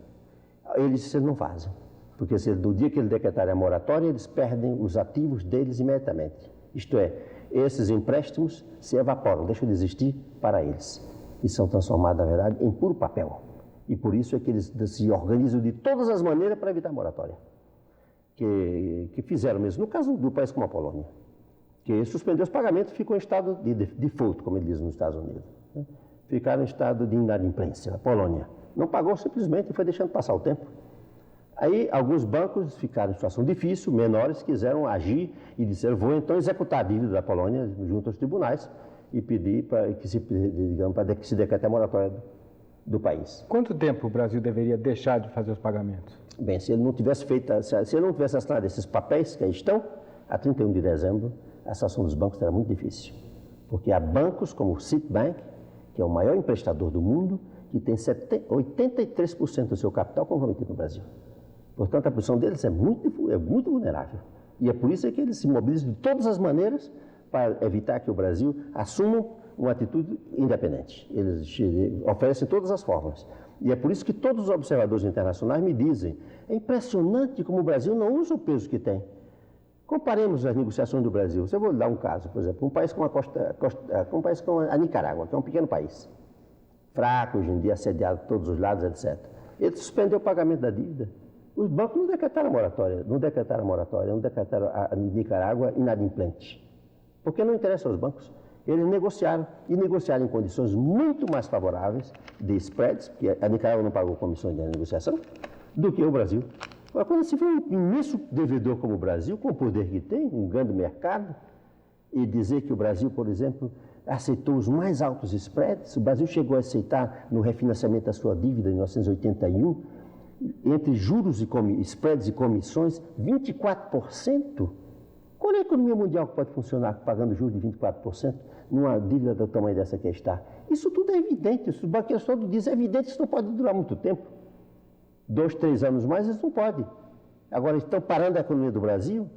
S2: Eles não fazem, porque no dia que eles decretarem a moratória, eles perdem os ativos deles imediatamente. Isto é, esses empréstimos se evaporam, deixam de existir para eles. E são transformados, na verdade, em puro papel. E por isso é que eles se organizam de todas as maneiras para evitar a moratória. Que fizeram mesmo, no caso do país como a Polônia, que suspendeu os pagamentos e ficou em estado de default, como eles dizem nos Estados Unidos. Ficaram em estado de inadimplência, a Polônia. Não pagou simplesmente e foi deixando passar o tempo. Aí alguns bancos ficaram em situação difícil, menores, quiseram agir e disseram, vou então executar a dívida da Polônia junto aos tribunais e pedir para que se decrete a moratória do país.
S1: Quanto tempo o Brasil deveria deixar de fazer os pagamentos?
S2: Bem, se ele não tivesse assinado esses papéis que aí estão, a 31 de dezembro, a situação dos bancos era muito difícil. Porque há bancos como o Citibank, que é o maior emprestador do mundo, que tem 83% do seu capital comprometido no Brasil. Portanto, a posição deles é muito vulnerável. E é por isso que eles se mobilizam de todas as maneiras para evitar que o Brasil assuma uma atitude independente. Eles oferecem todas as formas. E é por isso que todos os observadores internacionais me dizem, é impressionante como o Brasil não usa o peso que tem. Comparemos as negociações do Brasil. Eu vou dar um caso, por exemplo, um país como a Nicarágua, que é um pequeno país, fraco, hoje em dia assediado de todos os lados, etc. Ele suspendeu o pagamento da dívida. Os bancos não decretaram a moratória, não decretaram a Nicarágua inadimplente. Porque não interessa aos bancos. Eles negociaram em condições muito mais favoráveis de spreads, porque a Nicarágua não pagou comissões de negociação, do que o Brasil. Agora, quando se vê um imenso devedor como o Brasil, com o poder que tem, um grande mercado, e dizer que o Brasil, por exemplo, aceitou os mais altos spreads, o Brasil chegou a aceitar no refinanciamento da sua dívida em 1981, entre juros e spreads e comissões, 24%. Qual é a economia mundial que pode funcionar pagando juros de 24% numa dívida do tamanho dessa que está? Isso tudo é evidente, os banqueiros todos dizem, é evidente que isso não pode durar muito tempo. 2, 3 anos mais, isso não pode. Agora, estão parando a economia do Brasil,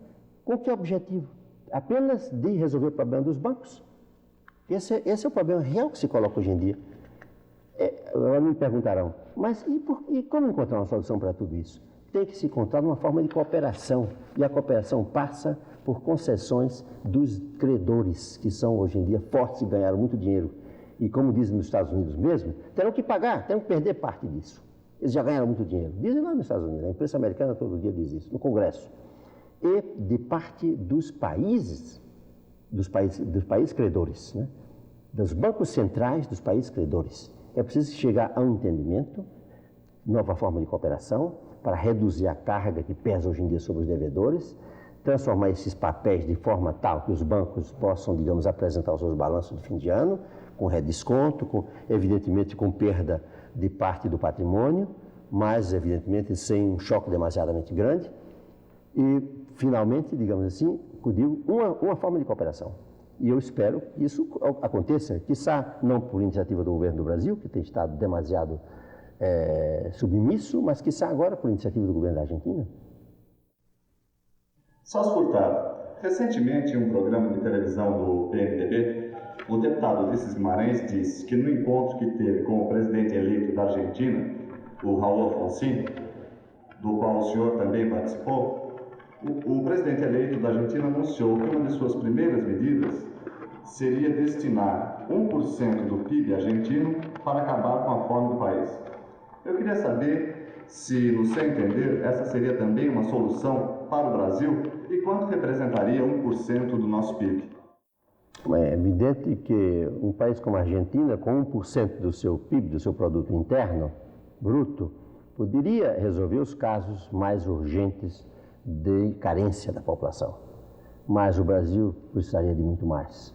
S2: com que objetivo? Apenas de resolver o problema dos bancos? Esse é o problema real que se coloca hoje em dia. Agora me perguntarão, mas e como encontrar uma solução para tudo isso? Tem que se encontrar uma forma de cooperação, e a cooperação passa por concessões dos credores, que são hoje em dia fortes e ganharam muito dinheiro. E como dizem nos Estados Unidos mesmo, terão que pagar, terão que perder parte disso. Eles já ganharam muito dinheiro. Dizem lá nos Estados Unidos, a imprensa americana todo dia diz isso, no Congresso. E de parte dos países dos países credores, né? Dos bancos centrais dos países credores. É preciso chegar a um entendimento, nova forma de cooperação, para reduzir a carga que pesa hoje em dia sobre os devedores, transformar esses papéis de forma tal que os bancos possam, digamos, apresentar os seus balanços de fim de ano, com redesconto, evidentemente com perda de parte do patrimônio, mas evidentemente sem um choque demasiadamente grande. E, finalmente, digamos assim, uma forma de cooperação. E eu espero que isso aconteça, quiçá não por iniciativa do governo do Brasil, que tem estado demasiado submisso, mas quiçá agora por iniciativa do governo da Argentina.
S9: Celso Furtado, recentemente em um programa de televisão do PMDB, o deputado Ulisses Guimarães disse que no encontro que teve com o presidente eleito da Argentina, o Raul Alfonsín, do qual o senhor também participou, o presidente eleito da Argentina anunciou que uma de suas primeiras medidas seria destinar 1% do PIB argentino para acabar com a fome do país. Eu queria saber se, no seu entender, essa seria também uma solução para o Brasil e quanto representaria 1% do nosso PIB.
S2: É evidente que um país como a Argentina, com 1% do seu PIB, do seu produto interno bruto, poderia resolver os casos mais urgentes de carência da população. Mas o Brasil precisaria de muito mais.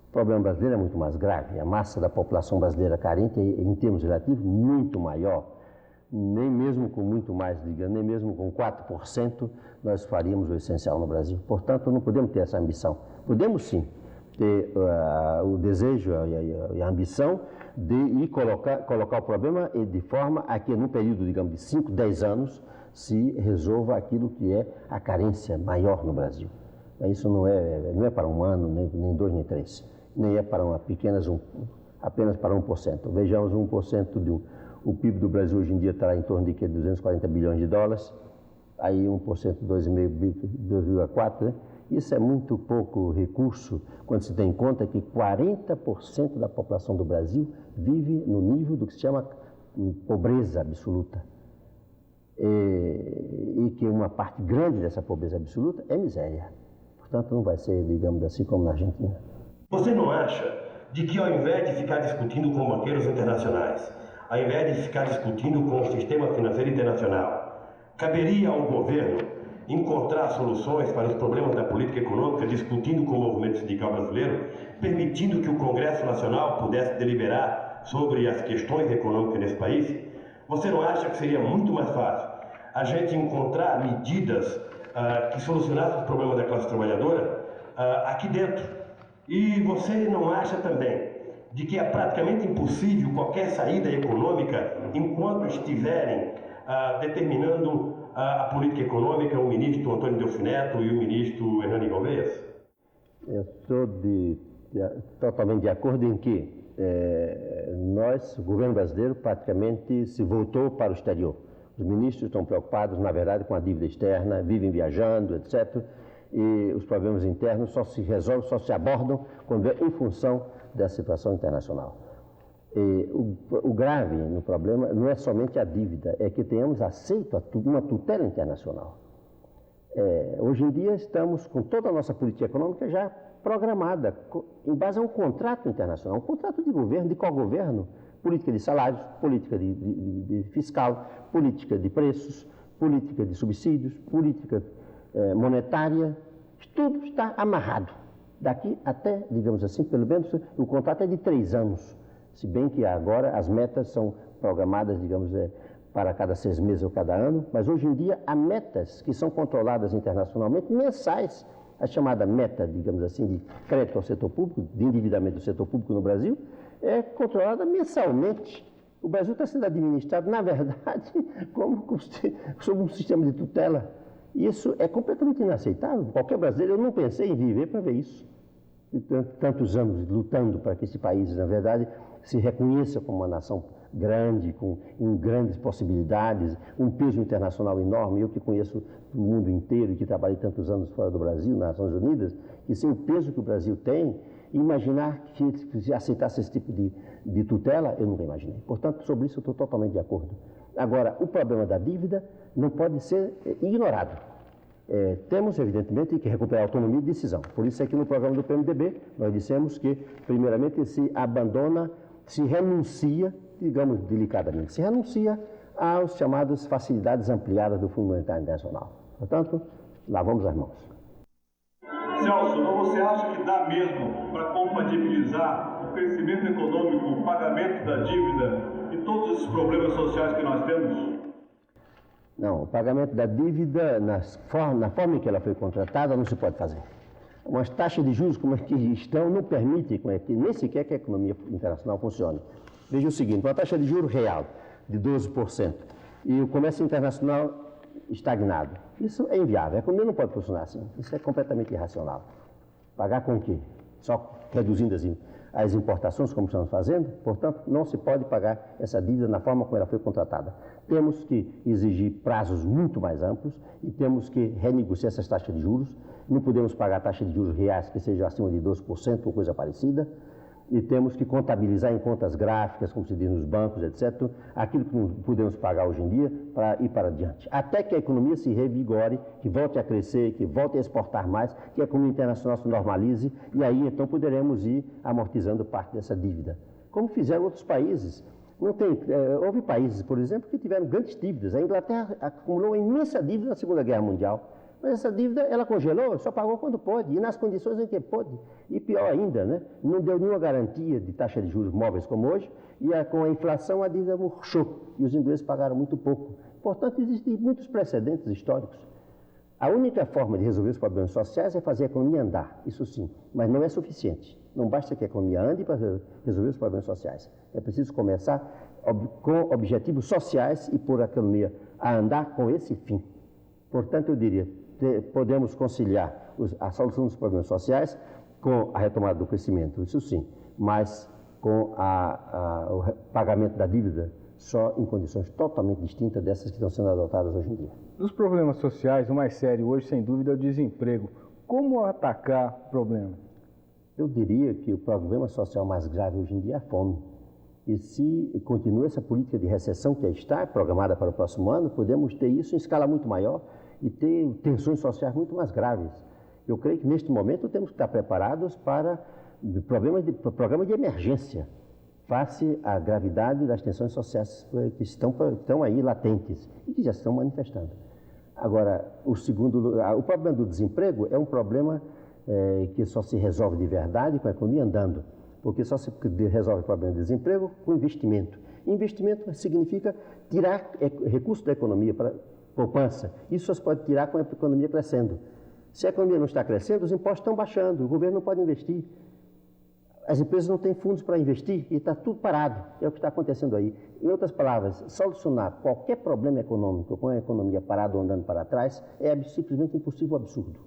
S2: O problema brasileiro é muito mais grave. A massa da população brasileira carente é, em termos relativos, muito maior. Nem mesmo com muito mais, nem mesmo com 4%, nós faríamos o essencial no Brasil. Portanto, não podemos ter essa ambição. Podemos sim ter o desejo e a ambição de ir colocar o problema de forma a que, num período, digamos, de 5, 10 anos, se resolva aquilo que é a carência maior no Brasil. Isso não é para um ano, nem 2, nem 3, nem é para apenas para 1%. Vejamos 1% o PIB do Brasil hoje em dia está em torno de 240 bilhões de dólares, aí 1%, 2,4%, né? Isso é muito pouco recurso quando se tem em conta que 40% da população do Brasil vive no nível do que se chama pobreza absoluta. E que uma parte grande dessa pobreza absoluta é miséria. Portanto, não vai ser, digamos assim, como na Argentina.
S10: Você não acha de que, ao invés de ficar discutindo com banqueiros internacionais, ao invés de ficar discutindo com o sistema financeiro internacional, caberia ao governo encontrar soluções para os problemas da política econômica, discutindo com o movimento sindical brasileiro, permitindo que o Congresso Nacional pudesse deliberar sobre as questões econômicas nesse país? Você não acha que seria muito mais fácil a gente encontrar medidas que solucionassem os problemas da classe trabalhadora aqui dentro? E você não acha também de que é praticamente impossível qualquer saída econômica enquanto estiverem determinando a política econômica o ministro Antônio Delfim Neto e o ministro Hernani Galvez?
S2: Eu estou totalmente de acordo em que o governo brasileiro praticamente se voltou para o exterior. Os ministros estão preocupados, na verdade, com a dívida externa, vivem viajando, etc. E os problemas internos só se resolvem, só se abordam quando é em função da situação internacional. O grave no problema não é somente a dívida, é que tenhamos aceito uma tutela internacional. Hoje em dia estamos com toda a nossa política econômica já programada, em base a um contrato internacional, um contrato de governo, de co-governo, política de salários, política de fiscal, política de preços, política de subsídios, política monetária, tudo está amarrado. Daqui até, digamos assim, pelo menos o contrato é de 3 anos, se bem que agora as metas são programadas, digamos, para cada 6 meses ou cada ano, mas hoje em dia há metas que são controladas internacionalmente, mensais. A chamada meta, digamos assim, de crédito ao setor público, de endividamento do setor público no Brasil, é controlada mensalmente. O Brasil está sendo administrado, na verdade, sob um sistema de tutela. E isso é completamente inaceitável. Qualquer brasileiro, eu não pensei em viver para ver isso. E tantos anos lutando para que esse país, na verdade, se reconheça como uma nação grande, com grandes possibilidades, um peso internacional enorme. Eu que conheço o mundo inteiro e que trabalhei tantos anos fora do Brasil, nas Nações Unidas, e sem o peso que o Brasil tem, imaginar que se aceitasse esse tipo de tutela, eu nunca imaginei. Portanto, sobre isso eu estou totalmente de acordo. Agora, o problema da dívida não pode ser ignorado. Temos, evidentemente, que recuperar a autonomia de decisão. Por isso é que no programa do PMDB nós dissemos que, primeiramente, se renuncia, digamos delicadamente, se renuncia às chamadas facilidades ampliadas do Fundo Monetário Internacional. Portanto, lavamos as mãos.
S9: Celso, você acha que dá mesmo para compatibilizar o crescimento econômico, o pagamento da dívida e todos esses problemas sociais que nós temos?
S2: Não, o pagamento da dívida, na forma em que ela foi contratada, não se pode fazer. Umas taxas de juros como as que estão não permitem nem sequer que a economia internacional funcione. Veja o seguinte, uma taxa de juros real de 12% e o comércio internacional estagnado. Isso é inviável. A economia não pode funcionar assim. Isso é completamente irracional. Pagar com o quê? Só reduzindo as importações, como estamos fazendo? Portanto, não se pode pagar essa dívida na forma como ela foi contratada. Temos que exigir prazos muito mais amplos e temos que renegociar essas taxas de juros. Não podemos pagar taxa de juros reais que seja acima de 12% ou coisa parecida. E temos que contabilizar em contas gráficas, como se diz nos bancos, etc., aquilo que não podemos pagar hoje em dia para ir para adiante. Até que a economia se revigore, que volte a crescer, que volte a exportar mais, que a economia internacional se normalize, e aí então poderemos ir amortizando parte dessa dívida. Como fizeram outros países. Houve países, por exemplo, que tiveram grandes dívidas. A Inglaterra acumulou uma imensa dívida na Segunda Guerra Mundial. Mas essa dívida, ela congelou, só pagou quando pôde, e nas condições em que pôde. E pior ainda, né? Não deu nenhuma garantia de taxa de juros móveis como hoje, e com a inflação a dívida murchou, e os ingleses pagaram muito pouco. Portanto, existem muitos precedentes históricos. A única forma de resolver os problemas sociais é fazer a economia andar, isso sim, mas não é suficiente. Não basta que a economia ande para resolver os problemas sociais. É preciso começar com objetivos sociais e pôr a economia a andar com esse fim. Portanto, eu diria, podemos conciliar a solução dos problemas sociais com a retomada do crescimento, isso sim, mas com o pagamento da dívida só em condições totalmente distintas dessas que estão sendo adotadas hoje em dia.
S1: Dos problemas sociais, o mais sério hoje, sem dúvida, é o desemprego. Como atacar o problema?
S2: Eu diria que o problema social mais grave hoje em dia é a fome. E se continua essa política de recessão que está programada para o próximo ano, podemos ter isso em escala muito maior e ter tensões sociais muito mais graves. Eu creio que neste momento temos que estar preparados para programas de emergência face à gravidade das tensões sociais que estão aí latentes e que já estão manifestando. Agora, o problema do desemprego é um problema que só se resolve de verdade com a economia andando, porque só se resolve o problema do desemprego com investimento. Investimento significa tirar recursos da economia para poupança. Isso só se pode tirar com a economia crescendo. Se a economia não está crescendo, os impostos estão baixando, o governo não pode investir. As empresas não têm fundos para investir e está tudo parado. É o que está acontecendo aí. Em outras palavras, solucionar qualquer problema econômico com a economia parada ou andando para trás é simplesmente impossível, absurdo.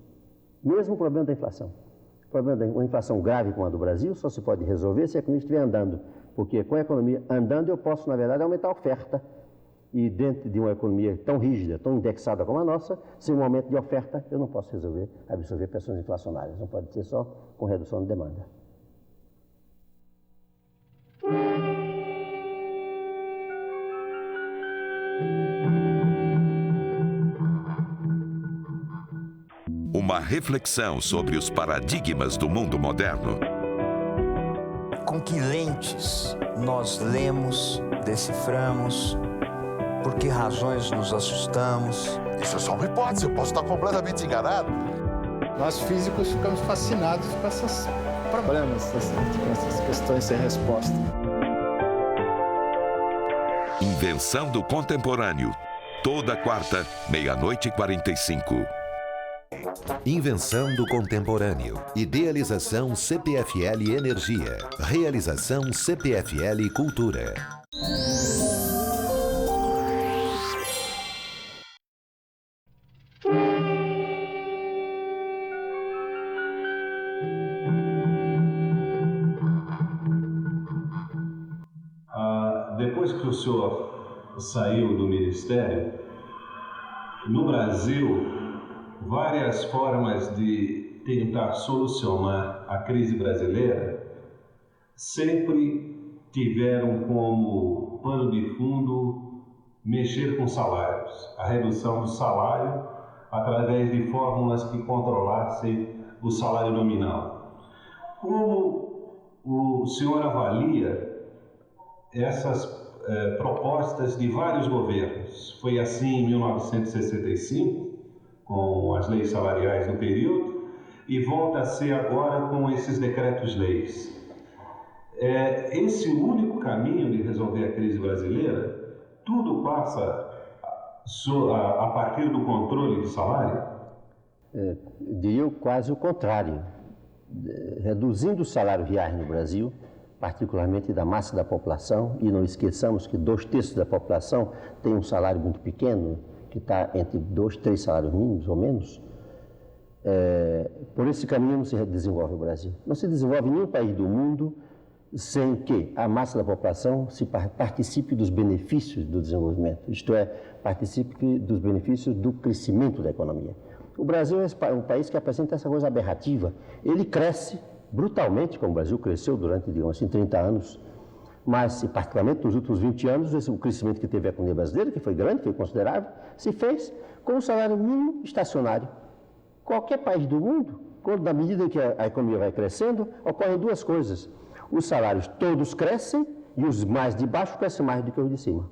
S2: Mesmo o problema da inflação. O problema da inflação grave como a do Brasil só se pode resolver se a economia estiver andando. Porque com a economia andando eu posso, na verdade, aumentar a oferta. E dentro de uma economia tão rígida, tão indexada como a nossa, sem um aumento de oferta, eu não posso absorver pressões inflacionárias. Não pode ser só com redução de demanda.
S8: Uma reflexão sobre os paradigmas do mundo moderno.
S11: Com que lentes nós lemos, deciframos, por que razões nos assustamos?
S12: Isso é só uma hipótese, eu posso estar completamente enganado.
S13: Nós físicos ficamos fascinados com esses problemas, com essas questões sem resposta.
S8: Invenção do Contemporâneo. Toda quarta, 00:45.
S14: Invenção do Contemporâneo. Idealização CPFL Energia. Realização CPFL Cultura.
S3: Depois que o senhor saiu do ministério, no Brasil, várias formas de tentar solucionar a crise brasileira sempre tiveram como pano de fundo mexer com salários, a redução do salário através de fórmulas que controlassem o salário nominal. Como o senhor avalia essas propostas de vários governos? Foi assim em 1965, com as leis salariais do período, e volta a ser agora com esses decretos-leis. É esse o único caminho de resolver a crise brasileira? Tudo passa a partir do controle de salário?
S2: Diria quase o contrário. Reduzindo o salário real no Brasil, particularmente da massa da população, e não esqueçamos que 2/3 da população tem um salário muito pequeno, que está entre 2, 3 salários mínimos ou menos, por esse caminho não se desenvolve o Brasil. Não se desenvolve nenhum país do mundo sem que a massa da população participe dos benefícios do desenvolvimento, isto é, participe dos benefícios do crescimento da economia. O Brasil é um país que apresenta essa coisa aberrativa. Ele cresce brutalmente, como o Brasil cresceu durante, digamos assim, 30 anos, mas, particularmente nos últimos 20 anos, o crescimento que teve a economia brasileira, que foi grande, foi considerável, se fez com um salário mínimo estacionário. Qualquer país do mundo, na medida em que a economia vai crescendo, ocorrem duas coisas. Os salários todos crescem e os mais de baixo crescem mais do que os de cima.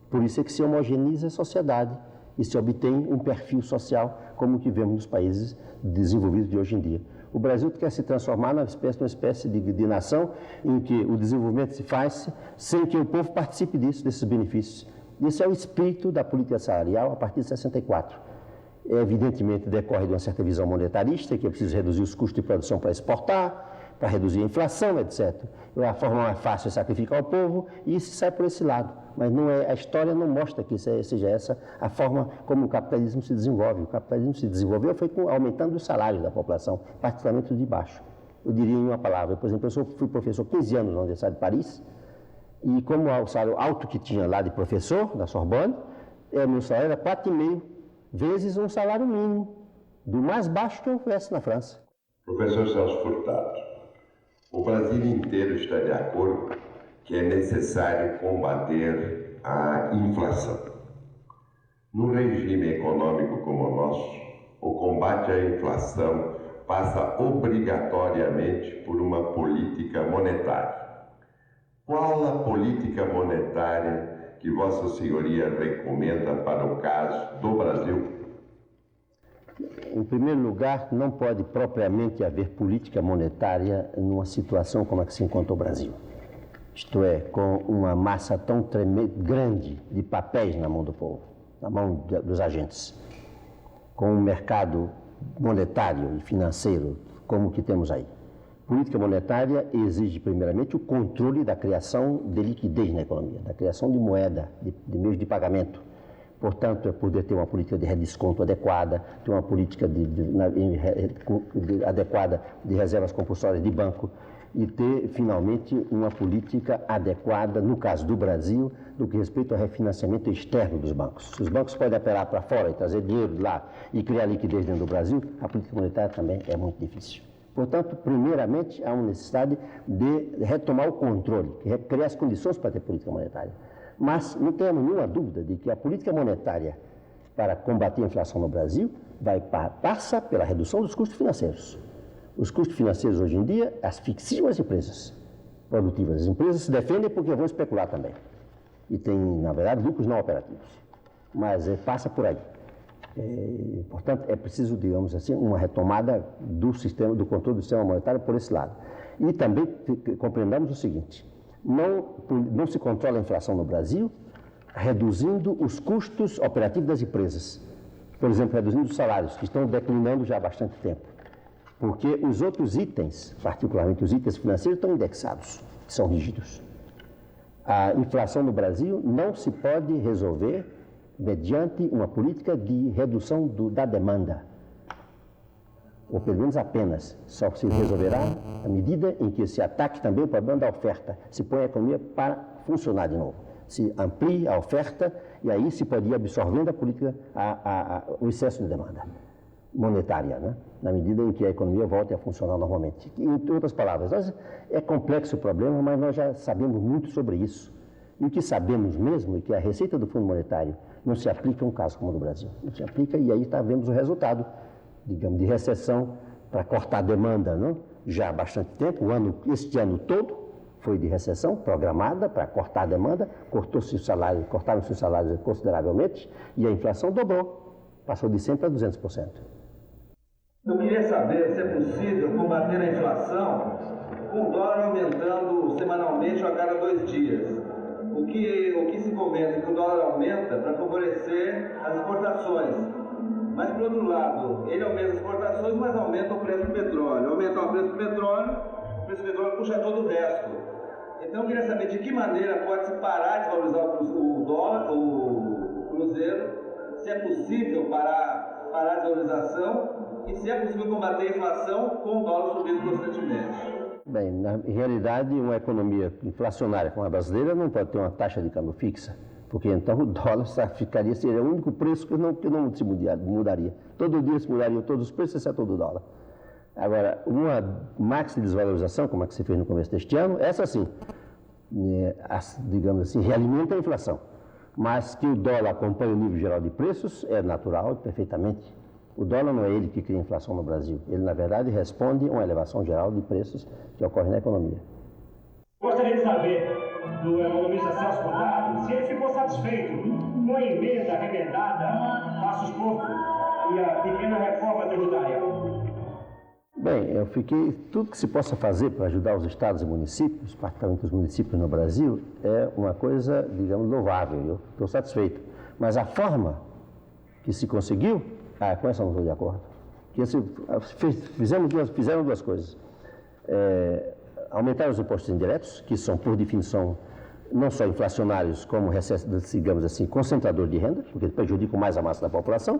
S2: Por isso é que se homogeneiza a sociedade e se obtém um perfil social como o que vemos nos países desenvolvidos de hoje em dia. O Brasil quer se transformar numa espécie de nação em que o desenvolvimento se faz sem que o povo participe desses benefícios. Esse é o espírito da política salarial a partir de 64. Evidentemente, decorre de uma certa visão monetarista, que é preciso reduzir os custos de produção para exportar, para reduzir a inflação, etc. A forma mais fácil é sacrificar o povo e isso sai por esse lado. Mas não é, a história não mostra que seja essa a forma como o capitalismo se desenvolve. O capitalismo se desenvolveu foi aumentando os salários da população, particularmente os de baixo. Eu diria em uma palavra, por exemplo, eu fui professor 15 anos na Universidade de Paris e como o salário alto que tinha lá de professor, da Sorbonne, meu salário era 4,5 vezes um salário mínimo, do mais baixo que houvesse na França.
S3: Professor Celso Furtado, o Brasil inteiro está de acordo que é necessário combater a inflação. No regime econômico como o nosso, o combate à inflação passa obrigatoriamente por uma política monetária. Qual a política monetária que Vossa Senhoria recomenda para o caso do Brasil?
S2: Em primeiro lugar, não pode propriamente haver política monetária numa situação como a que se encontra o Brasil. Isto é, com uma massa tão grande de papéis na mão do povo, na mão dos agentes, com um mercado monetário e financeiro como o que temos aí. Política monetária exige, primeiramente, o controle da criação de liquidez na economia, da criação de moeda, de meios de pagamento. Portanto, é poder ter uma política de redesconto adequada, ter uma política adequada de reservas compulsórias de banco e ter, finalmente, uma política adequada, no caso do Brasil, no que respeita ao refinanciamento externo dos bancos. Se os bancos podem apelar para fora e trazer dinheiro de lá e criar liquidez dentro do Brasil, a política monetária também é muito difícil. Portanto, primeiramente, há uma necessidade de retomar o controle, criar as condições para ter política monetária. Mas não temos nenhuma dúvida de que a política monetária para combater a inflação no Brasil passa pela redução dos custos financeiros. Os custos financeiros hoje em dia asfixiam as empresas produtivas. As empresas se defendem porque vão especular também. E tem, na verdade, lucros não operativos. Mas passa por aí. Portanto, é preciso, digamos assim, uma retomada do controle do sistema monetário por esse lado. E também compreendamos o seguinte: não se controla a inflação no Brasil reduzindo os custos operativos das empresas. Por exemplo, reduzindo os salários, que estão declinando já há bastante tempo. Porque os outros itens, particularmente os itens financeiros, estão indexados, são rígidos. A inflação no Brasil não se pode resolver mediante uma política de redução da demanda. Ou pelo menos apenas. Só se resolverá à medida em que se ataque também o problema da oferta, se põe a economia para funcionar de novo. Se amplie a oferta e aí se pode ir absorvendo a política, o excesso de demanda monetária, né? Na medida em que a economia volte a funcionar normalmente. Em outras palavras, é complexo o problema, mas nós já sabemos muito sobre isso. E o que sabemos mesmo é que a receita do Fundo Monetário não se aplica a um caso como o do Brasil. Não se aplica e aí vemos o resultado, digamos, de recessão para cortar a demanda, não? Já há bastante tempo, este ano todo foi de recessão programada para cortar a demanda, cortaram-se os salários consideravelmente e a inflação dobrou, passou de 100% para 200%.
S15: Eu queria saber se é possível combater a inflação com o dólar aumentando semanalmente ou a cada 2 dias. O que se comenta é que o dólar aumenta para favorecer as exportações. Mas, por outro lado, ele aumenta as exportações, mas aumenta o preço do petróleo. Aumenta o preço do petróleo puxa todo o resto. Então, eu queria saber de que maneira pode-se parar de valorizar o dólar, o cruzeiro, se é possível parar a desvalorização e se é possível combater a inflação com o dólar subindo constantemente.
S2: Bem, na realidade, uma economia inflacionária como a brasileira não pode ter uma taxa de câmbio fixa, porque então o dólar seria o único preço que não se mudaria. Todo dia se mudariam todos os preços, exceto o do dólar. Agora, uma máxima desvalorização, como a que se fez no começo deste ano, essa sim, digamos assim, realimenta a inflação. Mas que o dólar acompanhe o nível geral de preços é natural, perfeitamente. O dólar não é ele que cria a inflação no Brasil. Ele, na verdade, responde a uma elevação geral de preços que ocorre na economia.
S16: Gostaria de saber do economista Celso Furtado se ele ficou satisfeito com a emenda arremendada Passos Porto e a pequena reforma tributária.
S2: Bem, eu fiquei... Tudo que se possa fazer para ajudar os estados e municípios, particularmente os municípios no Brasil, é uma coisa, digamos, louvável. Eu estou satisfeito. Mas a forma que se conseguiu... com essa eu não estou de acordo. Fizeram duas coisas. Aumentaram os impostos indiretos, que são, por definição, não só inflacionários, como, digamos assim, concentrador de renda, porque prejudicam mais a massa da população.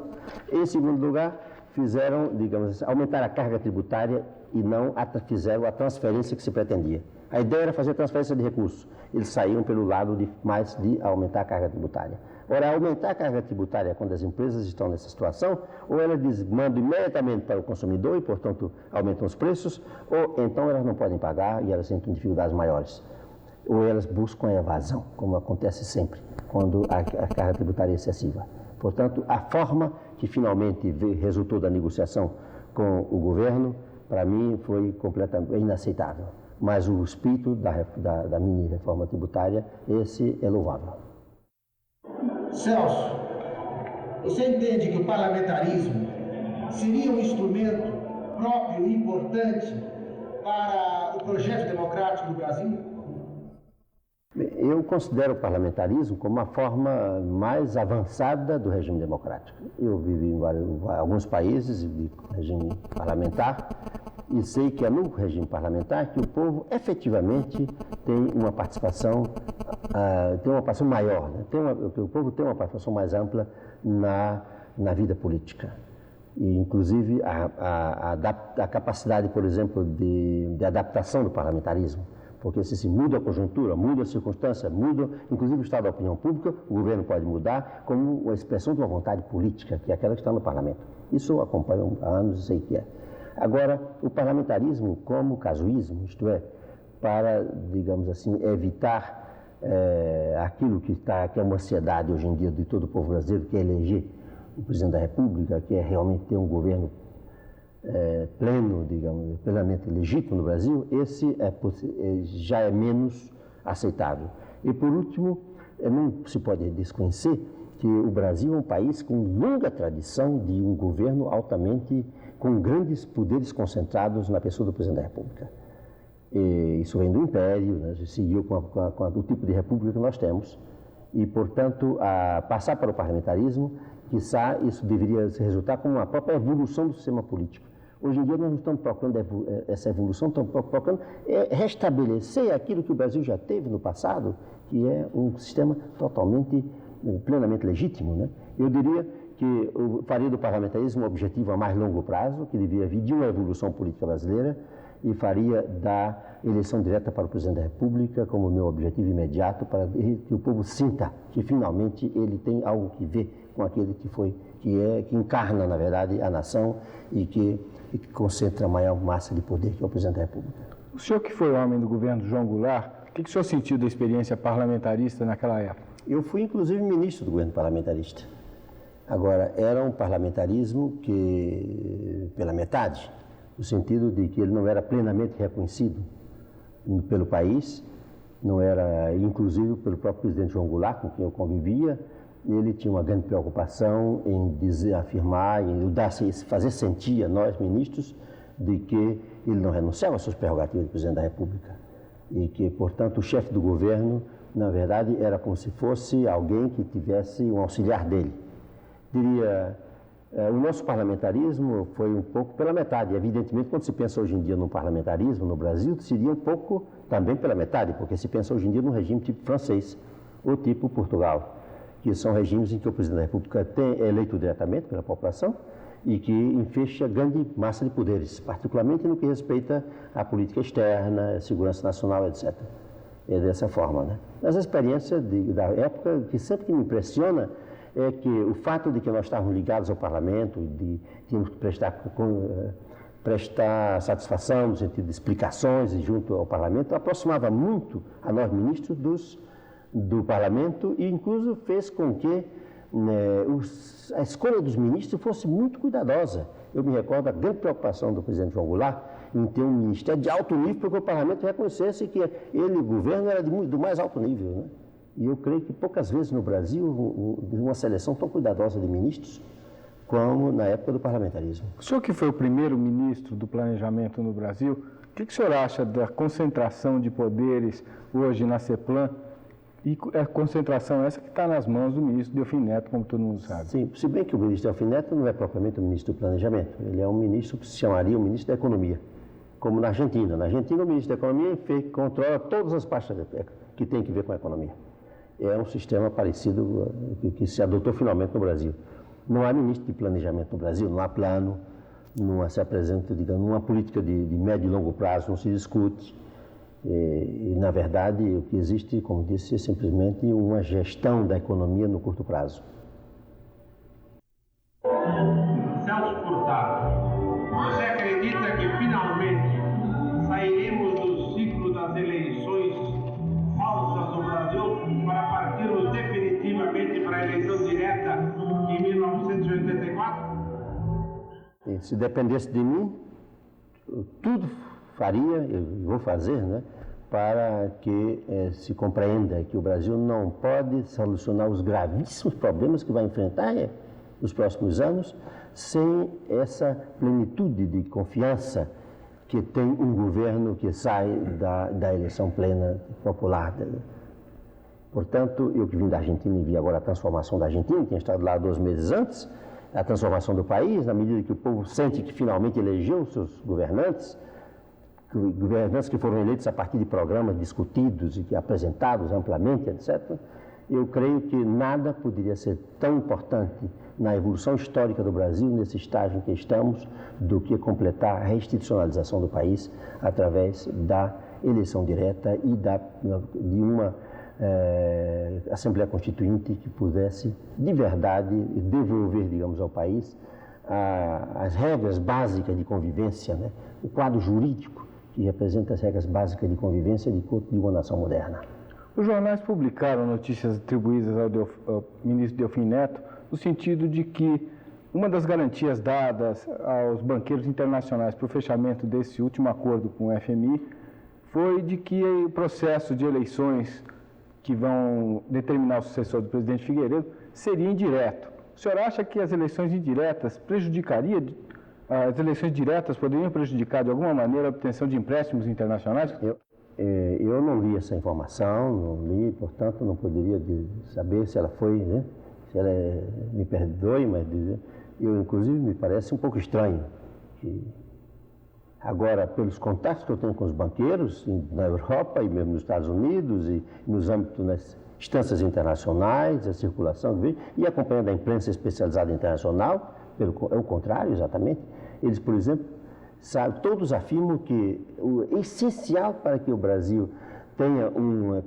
S2: E, em segundo lugar, fizeram, digamos assim, aumentar a carga tributária e não fizeram a transferência que se pretendia. A ideia era fazer transferência de recursos. Eles saíram pelo lado de aumentar a carga tributária. Ora, aumentar a carga tributária quando as empresas estão nessa situação, ou elas mandam imediatamente para o consumidor e, portanto, aumentam os preços, ou então elas não podem pagar e elas entram em dificuldades maiores. Ou elas buscam a evasão, como acontece sempre, quando a carga tributária é excessiva. Portanto, a forma que finalmente resultou da negociação com o governo, para mim, foi completamente inaceitável. Mas o espírito da mini-reforma tributária, esse é louvável.
S17: Celso, você entende que o parlamentarismo seria um instrumento próprio e importante para o projeto democrático do Brasil?
S2: Eu considero o parlamentarismo como a forma mais avançada do regime democrático. Eu vivi em alguns países de regime parlamentar e sei que é no regime parlamentar que o povo efetivamente tem uma participação maior, né? O povo tem uma participação mais ampla na vida política. E, inclusive, a capacidade, por exemplo, de adaptação do parlamentarismo. Porque se muda a conjuntura, muda a circunstância, muda, inclusive o estado da opinião pública, o governo pode mudar como uma expressão de uma vontade política, que é aquela que está no parlamento. Isso eu acompanho há anos e sei que é. Agora, o parlamentarismo como casuísmo, isto é, para, digamos assim, evitar aquilo que é uma ansiedade hoje em dia de todo o povo brasileiro, que é eleger o presidente da República, que é realmente ter um governo pleno, digamos, plenamente legítimo no Brasil, esse já é menos aceitável. E, por último, não se pode desconhecer que o Brasil é um país com longa tradição de um governo com grandes poderes concentrados na pessoa do presidente da República. E isso vem do Império, né? Seguiu com o tipo de república que nós temos. E, portanto, passar para o parlamentarismo, quizá isso deveria resultar como uma própria evolução do sistema político. Hoje em dia nós não estamos procurando essa evolução, estamos procurando restabelecer aquilo que o Brasil já teve no passado, que é um sistema plenamente legítimo, né? Eu diria que eu faria do parlamentarismo um objetivo a mais longo prazo, que devia vir de uma evolução política brasileira, e faria da eleição direta para o presidente da República como meu objetivo imediato, para que o povo sinta que finalmente ele tem algo que ver com aquele que encarna, na verdade, a nação e que concentra a maior massa de poder, que é o presidente da República.
S1: O senhor, que foi homem do governo João Goulart, O que o senhor sentiu da experiência parlamentarista naquela época?
S2: Eu fui, inclusive, ministro do governo parlamentarista. Agora, era um parlamentarismo que, pela metade, no sentido de que ele não era plenamente reconhecido pelo país, não era, inclusive, pelo próprio presidente João Goulart, com quem eu convivia. Ele tinha uma grande preocupação em afirmar, em fazer sentir a nós, ministros, de que ele não renunciava às suas prerrogativas de presidente da República e que, portanto, o chefe do governo, na verdade, era como se fosse alguém que tivesse um auxiliar dele. Diria, o nosso parlamentarismo foi um pouco pela metade. Evidentemente, quando se pensa hoje em dia no parlamentarismo no Brasil, seria um pouco também pela metade, porque se pensa hoje em dia num regime tipo francês ou tipo Portugal, que são regimes em que o presidente da República é eleito diretamente pela população e que enfecha grande massa de poderes, particularmente no que respeita à política externa, segurança nacional, etc. É dessa forma, né? Mas a experiência da época, que sempre que me impressiona, é que o fato de que nós estávamos ligados ao parlamento, de tínhamos que prestar satisfação no sentido de explicações junto ao parlamento, aproximava muito a nós ministros do parlamento e incluso fez com que a escolha dos ministros fosse muito cuidadosa. Eu me recordo da grande preocupação do presidente João Goulart em ter um ministério de alto nível para que o parlamento reconhecesse que ele, o governo, era do mais alto nível, né? E eu creio que poucas vezes no Brasil uma seleção tão cuidadosa de ministros como na época do parlamentarismo.
S1: O senhor que foi o primeiro ministro do planejamento no Brasil, o que o senhor acha da concentração de poderes hoje na CEPLAN e a concentração essa que está nas mãos do ministro Delfim Neto, como todo mundo sabe?
S2: Sim, se bem que o ministro Delfim Neto não é propriamente o ministro do planejamento, ele é um ministro que se chamaria o ministro da Economia, como na Argentina. Na Argentina, o ministro da Economia controla todas as partes que tem que ver com a economia. É um sistema parecido que se adotou finalmente no Brasil. Não há ministro de planejamento no Brasil, não há plano, não se apresenta, digamos, uma política de médio e longo prazo, não se discute. E, na verdade, o que existe, como disse, é simplesmente uma gestão da economia no curto prazo.
S16: Celso Furtado, você acredita que finalmente sairemos do ciclo das eleições falsas no Brasil para partirmos definitivamente para a eleição direta em 1984?
S2: E se dependesse de mim, tudo faria, eu vou fazer, né, para que se compreenda que o Brasil não pode solucionar os gravíssimos problemas que vai enfrentar nos próximos anos sem essa plenitude de confiança que tem um governo que sai da eleição plena popular. Portanto, eu que vim da Argentina e vi agora a transformação da Argentina, tinha estado lá 2 meses antes, a transformação do país, na medida que o povo sente que finalmente elegeu os seus governantes que foram eleitos a partir de programas discutidos e que apresentados amplamente, etc., eu creio que nada poderia ser tão importante na evolução histórica do Brasil, nesse estágio em que estamos, do que completar a reinstitucionalização do país através da eleição direta e de uma Assembleia Constituinte que pudesse, de verdade, devolver, digamos, ao país as regras básicas de convivência, né? O quadro jurídico que representa as regras básicas de convivência de uma nação moderna.
S1: Os jornais publicaram notícias atribuídas ao ministro Delfim Neto no sentido de que uma das garantias dadas aos banqueiros internacionais para o fechamento desse último acordo com o FMI foi de que o processo de eleições que vão determinar o sucessor do presidente Figueiredo seria indireto. O senhor acha que as eleições indiretas as eleições diretas poderiam prejudicar de alguma maneira a obtenção de empréstimos internacionais?
S2: Eu não li essa informação, não li, portanto não poderia saber se ela foi, né? Se ela me perdoe, mas eu inclusive me parece um pouco estranho. Agora, pelos contatos que eu tenho com os banqueiros na Europa e mesmo nos Estados Unidos e nos âmbitos das instâncias internacionais, a circulação e acompanhando a imprensa especializada internacional, é o contrário, exatamente. Eles, por exemplo, todos afirmam que o essencial para que o Brasil tenha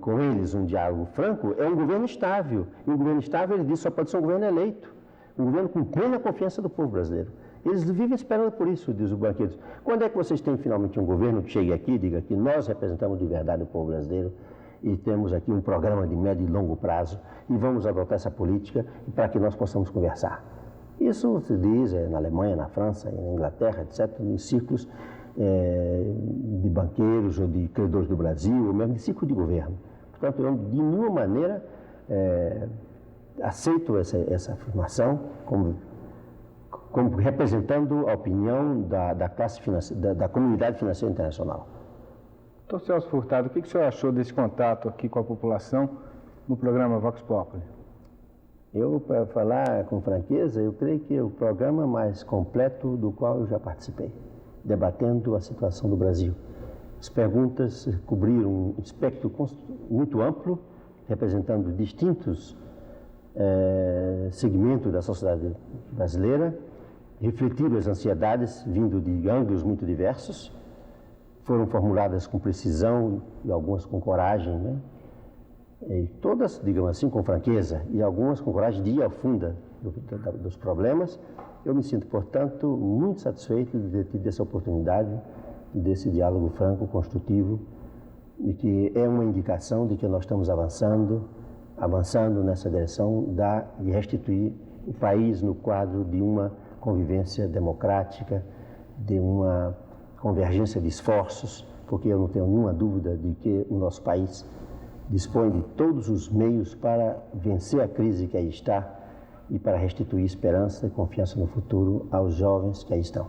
S2: com eles um diálogo franco é um governo estável. E um governo estável, ele diz, só pode ser um governo eleito. Um governo com plena confiança do povo brasileiro. Eles vivem esperando por isso, diz os banqueiros. Quando é que vocês têm finalmente um governo que chegue aqui e diga que nós representamos de verdade o povo brasileiro e temos aqui um programa de médio e longo prazo e vamos adotar essa política para que nós possamos conversar. Isso se diz na Alemanha, na França, na Inglaterra, etc., em círculos de banqueiros ou de credores do Brasil, ou mesmo de círculo de governo. Portanto, eu de nenhuma maneira aceito essa afirmação como representando a opinião da classe financeira, da comunidade financeira internacional.
S1: Dr. Celso Furtado, o que o senhor achou desse contato aqui com a população no programa Vox Populi?
S2: Eu, para falar com franqueza, eu creio que é o programa mais completo do qual eu já participei, debatendo a situação do Brasil. As perguntas cobriram um espectro muito amplo, representando distintos segmentos da sociedade brasileira, refletiram as ansiedades vindo de ângulos muito diversos, foram formuladas com precisão e algumas com coragem, né? E todas, digamos assim, com franqueza, e algumas com coragem de ir ao fundo dos problemas. Eu me sinto, portanto, muito satisfeito de ter tido essa oportunidade, desse diálogo franco, construtivo, e que é uma indicação de que nós estamos avançando nessa direção de restituir o país no quadro de uma convivência democrática, de uma convergência de esforços, porque eu não tenho nenhuma dúvida de que o nosso país dispõe de todos os meios para vencer a crise que aí está e para restituir esperança e confiança no futuro aos jovens que aí estão.